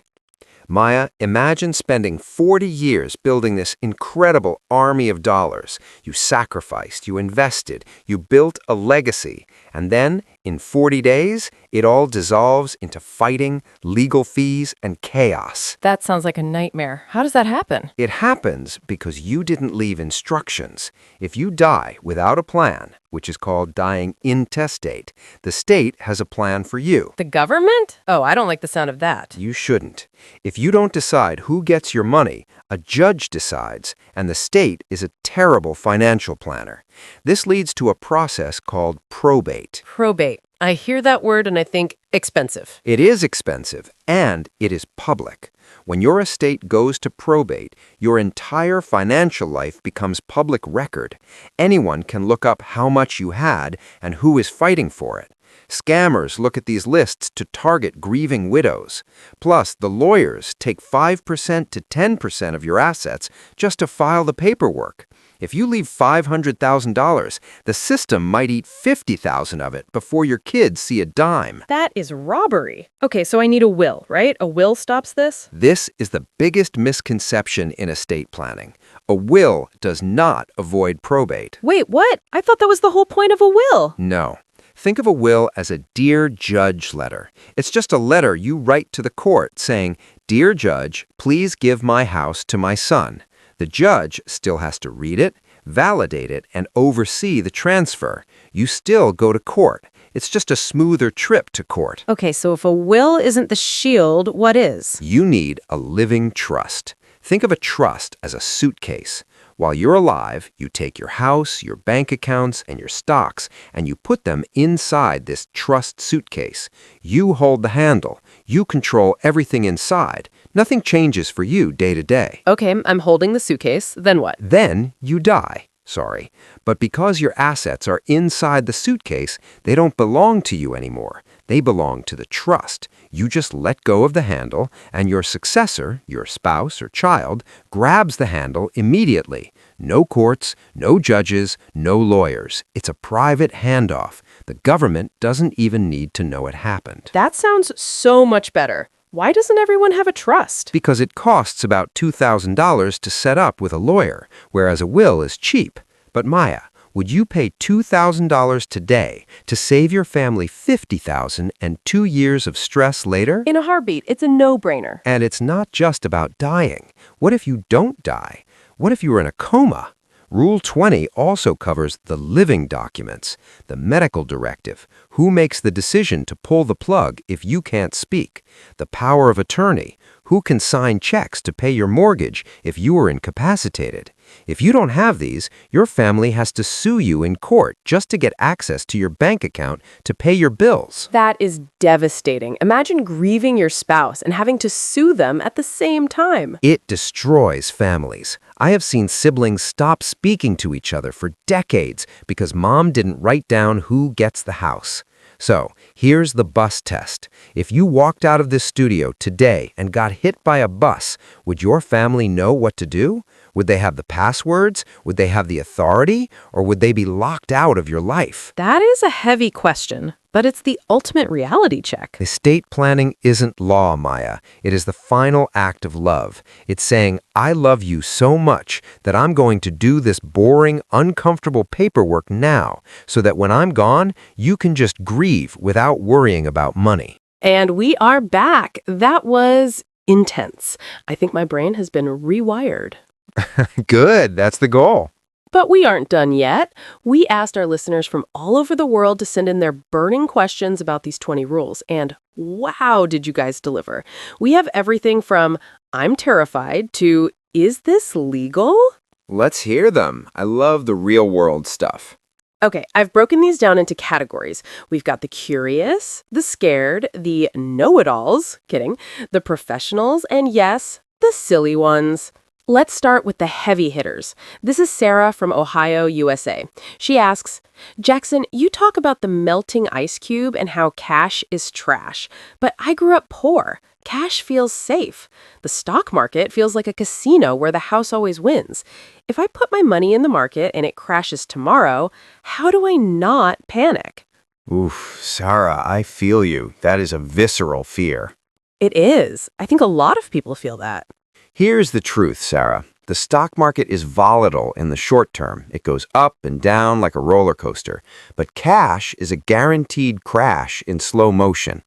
Maya, imagine spending 40 years building this incredible army of dollars. You sacrificed, you invested, you built a legacy, and then, in 40 days, it all dissolves into fighting, legal fees, and chaos. That sounds like a nightmare. How does that happen? It happens because you didn't leave instructions. If you die without a plan, which is called dying intestate, the state has a plan for you. The government? Oh, I don't like the sound of that. You shouldn't. If you don't decide who gets your money, a judge decides, and the state is a terrible financial planner. This leads to a process called probate. Probate. I hear that word and I think expensive. It is expensive, and it is public. When your estate goes to probate, your entire financial life becomes public record. Anyone can look up how much you had and who is fighting for it. Scammers look at these lists to target grieving widows. Plus, the lawyers take 5% to 10% of your assets just to file the paperwork. If you leave $500,000, the system might eat $50,000 of it before your kids see a dime. That is robbery. Okay, so I need a will, right? A will stops this? This is the biggest misconception in estate planning. A will does not avoid probate. Wait, what? I thought that was the whole point of a will. No. Think of a will as a Dear Judge letter. It's just a letter you write to the court saying, "Dear Judge, please give my house to my son." The judge still has to read it, validate it, and oversee the transfer. You still go to court. It's just a smoother trip to court. Okay, so if a will isn't the shield, what is? You need a living trust. Think of a trust as a suitcase. While you're alive, you take your house, your bank accounts, and your stocks, and you put them inside this trust suitcase. You hold the handle. You control everything inside. Nothing changes for you day to day. Okay, I'm holding the suitcase. Then what? Then you die. Sorry. But because your assets are inside the suitcase, they don't belong to you anymore. They belong to the trust. You just let go of the handle, and your successor, your spouse or child, grabs the handle immediately. No courts, no judges, no lawyers. It's a private handoff. The government doesn't even need to know it happened. That sounds so much better. Why doesn't everyone have a trust? Because it costs about $2,000 to set up with a lawyer, whereas a will is cheap. But Maya, would you pay $2,000 today to save your family $50,000 and 2 years of stress later? In a heartbeat, it's a no-brainer. And it's not just about dying. What if you don't die? What if you were in a coma? Rule 20 also covers the living documents, the medical directive, who makes the decision to pull the plug if you can't speak, the power of attorney, who can sign checks to pay your mortgage if you are incapacitated. If you don't have these, your family has to sue you in court just to get access to your bank account to pay your bills. That is devastating. Imagine grieving your spouse and having to sue them at the same time. It destroys families. I have seen siblings stop speaking to each other for decades because mom didn't write down who gets the house. So, here's the bus test. If you walked out of this studio today and got hit by a bus, would your family know what to do? Would they have the passwords? Would they have the authority? Or would they be locked out of your life? That is a heavy question, but it's the ultimate reality check. Estate planning isn't law, Maya. It is the final act of love. It's saying, I love you so much that I'm going to do this boring, uncomfortable paperwork now, so that when I'm gone, you can just grieve without worrying about money. And we are back. That was intense. I think my brain has been rewired. Good, that's the goal. But we aren't done yet. We asked our listeners from all over the world to send in their burning questions about these 20 rules. And wow, did you guys deliver? We have everything from I'm terrified to is this legal? Let's hear them. I love the real-world stuff. Okay, I've broken these down into categories. We've got the curious, the scared, the know-it-alls, kidding, the professionals, and yes, the silly ones. Let's start with the heavy hitters. This is Sarah from Ohio, USA. She asks, Jackson, you talk about the melting ice cube and how cash is trash, but I grew up poor. Cash feels safe. The stock market feels like a casino where the house always wins. If I put my money in the market and it crashes tomorrow, how do I not panic? Oof, Sarah, I feel you. That is a visceral fear. It is. I think a lot of people feel that. Here's the truth, Sarah. The stock market is volatile in the short term. It goes up and down like a roller coaster. But cash is a guaranteed crash in slow motion.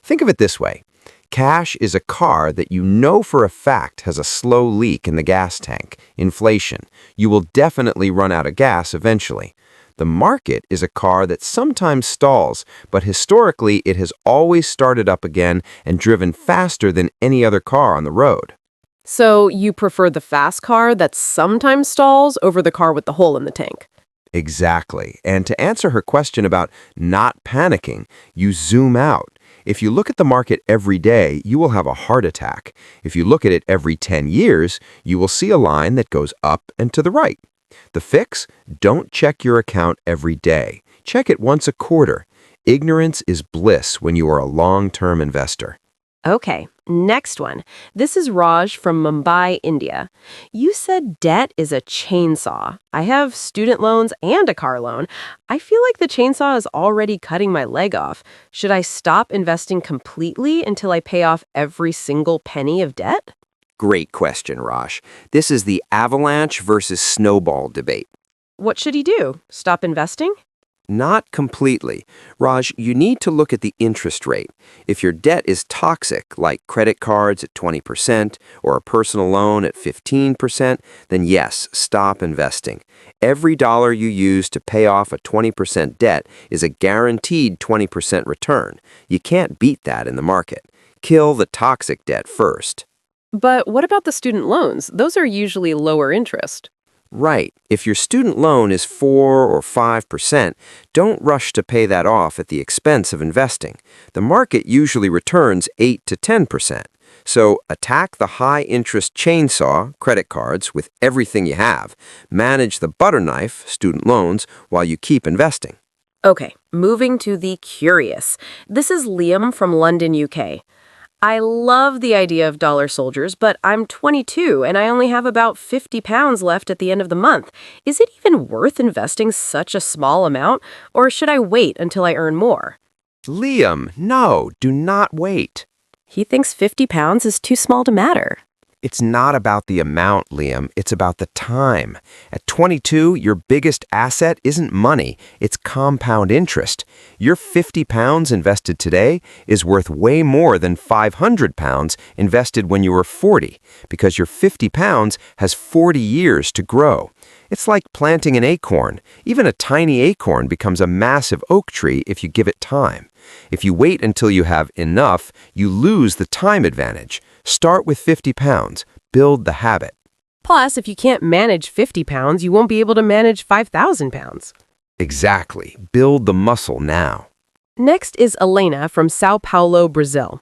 Think of it this way. Cash is a car that you know for a fact has a slow leak in the gas tank, inflation. You will definitely run out of gas eventually. The market is a car that sometimes stalls, but historically it has always started up again and driven faster than any other car on the road. So you prefer the fast car that sometimes stalls over the car with the hole in the tank? Exactly. And to answer her question about not panicking, you zoom out. If you look at the market every day, you will have a heart attack. If you look at it every 10 years, you will see a line that goes up and to the right. The fix? Don't check your account every day. Check it once a quarter. Ignorance is bliss when you are a long-term investor. Okay, next one. This is Raj from Mumbai, India. You said debt is a chainsaw. I have student loans and a car loan. I feel like the chainsaw is already cutting my leg off. Should I stop investing completely until I pay off every single penny of debt? Great question, Raj. This is the avalanche versus snowball debate. What should he do? Stop investing? Not completely. Raj, you need to look at the interest rate. If your debt is toxic, like credit cards at 20% or a personal loan at 15%, then yes, stop investing. Every dollar you use to pay off a 20% debt is a guaranteed 20% return. You can't beat that in the market. Kill the toxic debt first. But what about the student loans? Those are usually lower interest. Right. If your student loan is 4 or 5%, don't rush to pay that off at the expense of investing. The market usually returns 8 to 10%. So attack the high-interest chainsaw, credit cards, with everything you have. Manage the butter knife, student loans, while you keep investing. Okay, moving to the curious. This is Liam from London, UK. I love the idea of dollar soldiers, but I'm 22 and I only have about 50 pounds left at the end of the month. Is it even worth investing such a small amount, or should I wait until I earn more? Liam, no, do not wait. He thinks 50 pounds is too small to matter. It's not about the amount, Liam. It's about the time. At 22, your biggest asset isn't money. It's compound interest. Your 50 pounds invested today is worth way more than 500 pounds invested when you were 40, because your 50 pounds has 40 years to grow. It's like planting an acorn. Even a tiny acorn becomes a massive oak tree if you give it time. If you wait until you have enough, you lose the time advantage. Start with 50 pounds. Build the habit. Plus, if you can't manage 50 pounds, you won't be able to manage 5,000 pounds. Exactly. Build the muscle now. Next is Elena from Sao Paulo, Brazil.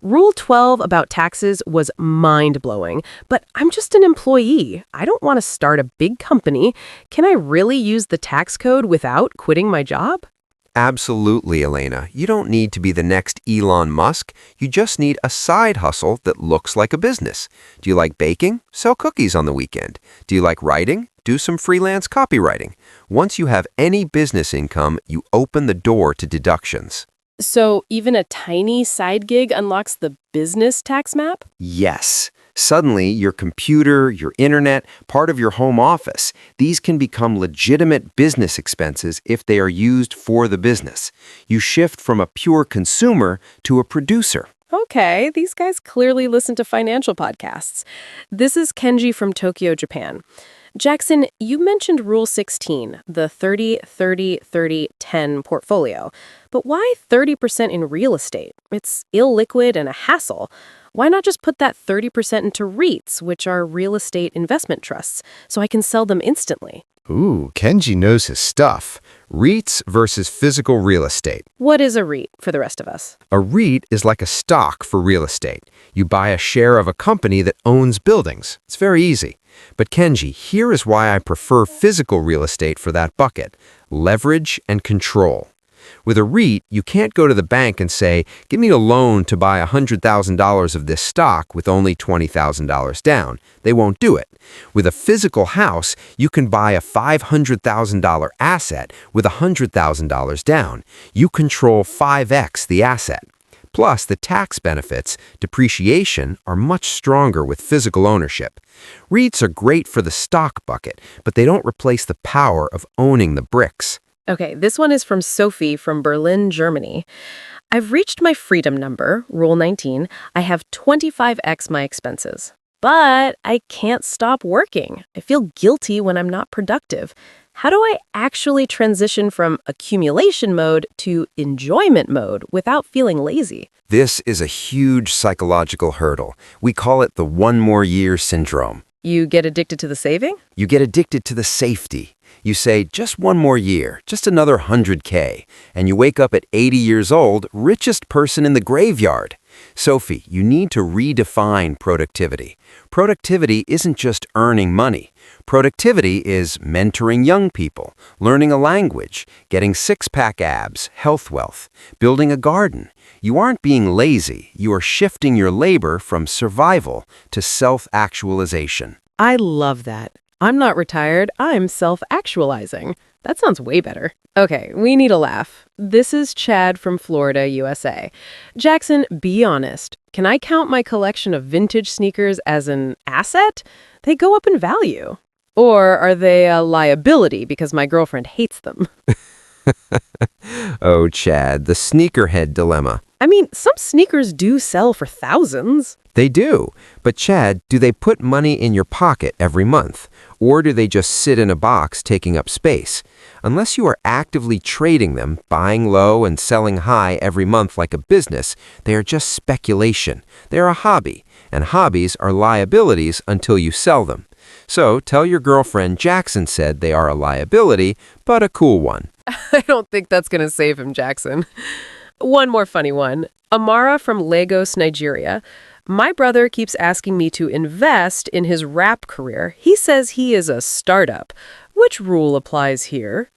Rule 12 about taxes was mind-blowing, but I'm just an employee. I don't want to start a big company. Can I really use the tax code without quitting my job? Absolutely, Elena. You don't need to be the next Elon Musk. You just need a side hustle that looks like a business. Do you like baking? Sell cookies on the weekend. Do you like writing? Do some freelance copywriting. Once you have any business income, you open the door to deductions. So even a tiny side gig unlocks the business tax map? Yes. Suddenly, your computer, your internet, part of your home office, these can become legitimate business expenses if they are used for the business. You shift from a pure consumer to a producer. Okay, these guys clearly listen to financial podcasts. This is Kenji from Tokyo, Japan. Jackson, you mentioned Rule 16, the 30-30-30-10 portfolio. But why 30% in real estate? It's illiquid and a hassle. Why not just put that 30% into REITs, which are real estate investment trusts, so I can sell them instantly? Ooh, Kenji knows his stuff. REITs versus physical real estate. What is a REIT for the rest of us? A REIT is like a stock for real estate. You buy a share of a company that owns buildings. It's very easy. But Kenji, here is why I prefer physical real estate for that bucket: leverage and control. With a REIT, you can't go to the bank and say, give me a loan to buy $100,000 of this stock with only $20,000 down. They won't do it. With a physical house, you can buy a $500,000 asset with $100,000 down. You control 5x the asset. Plus, the tax benefits, depreciation, are much stronger with physical ownership. REITs are great for the stock bucket, but they don't replace the power of owning the bricks. Okay, this one is from Sophie from Berlin, Germany. I've reached my freedom number, Rule 19. I have 25x my expenses. But I can't stop working. I feel guilty when I'm not productive. How do I actually transition from accumulation mode to enjoyment mode without feeling lazy? This is a huge psychological hurdle. We call it the one more year syndrome. You get addicted to the saving? You get addicted to the safety. You say, just one more year, just another 100K, and you wake up at 80 years old, richest person in the graveyard. Sophie, you need to redefine productivity. Productivity isn't just earning money. Productivity is mentoring young people, learning a language, getting six-pack abs, health wealth, building a garden. You aren't being lazy. You are shifting your labor from survival to self-actualization. I love that. I'm not retired, I'm self-actualizing. That sounds way better. Okay, we need a laugh. This is Chad from Florida, USA. Jackson, be honest. Can I count my collection of vintage sneakers as an asset? They go up in value. Or are they a liability because my girlfriend hates them? Oh, Chad, the sneakerhead dilemma. I mean, some sneakers do sell for thousands. They do. But Chad, do they put money in your pocket every month? Or do they just sit in a box taking up space? Unless you are actively trading them, buying low and selling high every month like a business, they are just speculation. They're a hobby, and hobbies are liabilities until you sell them. So tell your girlfriend Jackson said they are a liability, but a cool one. I don't think that's going to save him, Jackson. One more funny one. Amara from Lagos, Nigeria. My brother keeps asking me to invest in his rap career. He says he is a startup. Which rule applies here?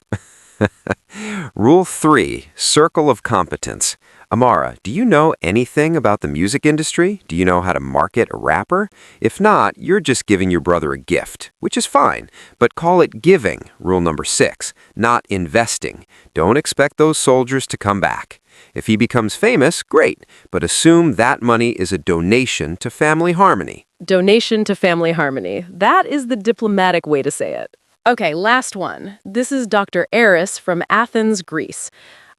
Rule 3, Circle of Competence. Amara, do you know anything about the music industry? Do you know how to market a rapper? If not, you're just giving your brother a gift, which is fine, but call it giving, rule number 6, not investing. Don't expect those soldiers to come back. If he becomes famous, great, but assume that money is a donation to family harmony. Donation to family harmony. That is the diplomatic way to say it. Okay, last one. This is Dr. Eris from Athens, Greece.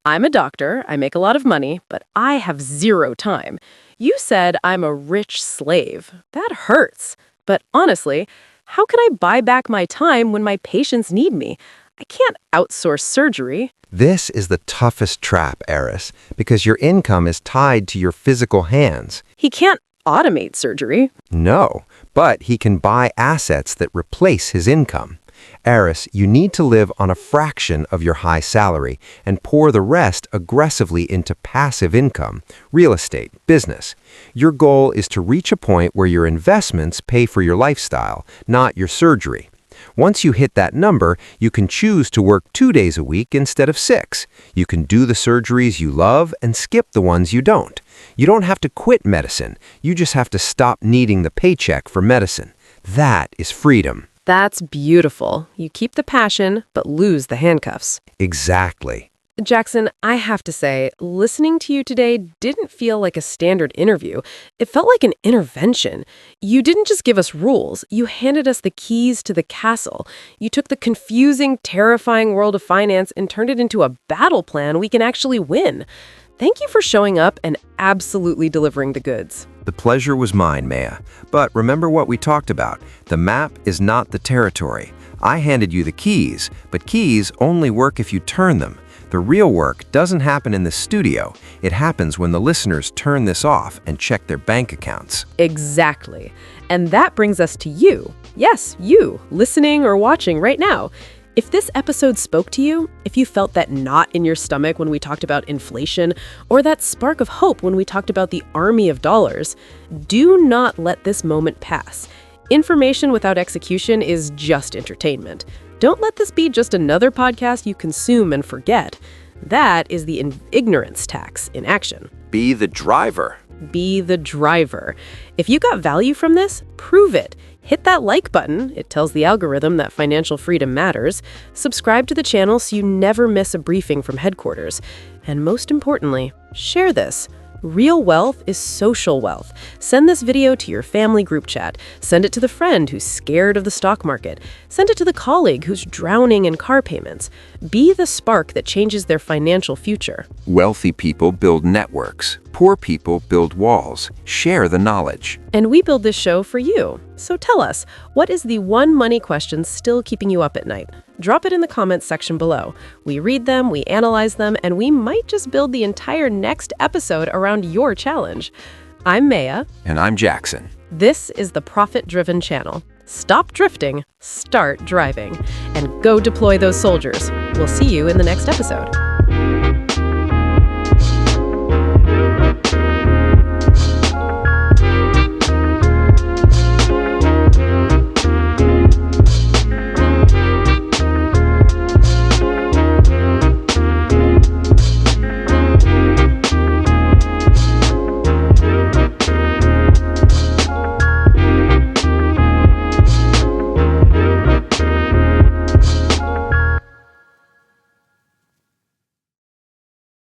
I'm a doctor, I make a lot of money, but I have zero time. You said I'm a rich slave. That hurts. But honestly, how can I buy back my time when my patients need me? I can't outsource surgery. This is the toughest trap, Eris, because your income is tied to your physical hands. He can't automate surgery. No, but he can buy assets that replace his income. Eris, you need to live on a fraction of your high salary and pour the rest aggressively into passive income, real estate, business. Your goal is to reach a point where your investments pay for your lifestyle, not your surgery. Once you hit that number, you can choose to work 2 days a week instead of 6. You can do the surgeries you love and skip the ones you don't. You don't have to quit medicine. You just have to stop needing the paycheck for medicine. That is freedom. That's beautiful. You keep the passion, but lose the handcuffs. Exactly. Jackson, I have to say, listening to you today didn't feel like a standard interview. It felt like an intervention. You didn't just give us rules. You handed us the keys to the castle. You took the confusing, terrifying world of finance and turned it into a battle plan we can actually win. Thank you for showing up and absolutely delivering the goods. The pleasure was mine, Maya. But remember what we talked about. The map is not the territory. I handed you the keys, but keys only work if you turn them. The real work doesn't happen in the studio. It happens when the listeners turn this off and check their bank accounts. Exactly. And that brings us to you. Yes, you, listening or watching right now. If this episode spoke to you, if you felt that knot in your stomach when we talked about inflation, or that spark of hope when we talked about the army of dollars, do not let this moment pass. Information without execution is just entertainment. Don't let this be just another podcast you consume and forget. That is the ignorance tax in action. Be the driver. Be the driver. If you got value from this, prove it. Hit that like button. It tells the algorithm that financial freedom matters. Subscribe to the channel so you never miss a briefing from headquarters. And most importantly, share this. Real wealth is social wealth. Send this video to your family group chat. Send it to the friend who's scared of the stock market. Send it to the colleague who's drowning in car payments. Be the spark that changes their financial future. Wealthy people build networks. Poor people build walls. Share the knowledge. And we build this show for you. So tell us, what is the one money question still keeping you up at night? Drop it in the comments section below. We read them, we analyze them, and we might just build the entire next episode around your challenge. I'm Maya. And I'm Jackson. This is the Profit Driven Channel. Stop drifting, start driving, and go deploy those soldiers. We'll see you in the next episode.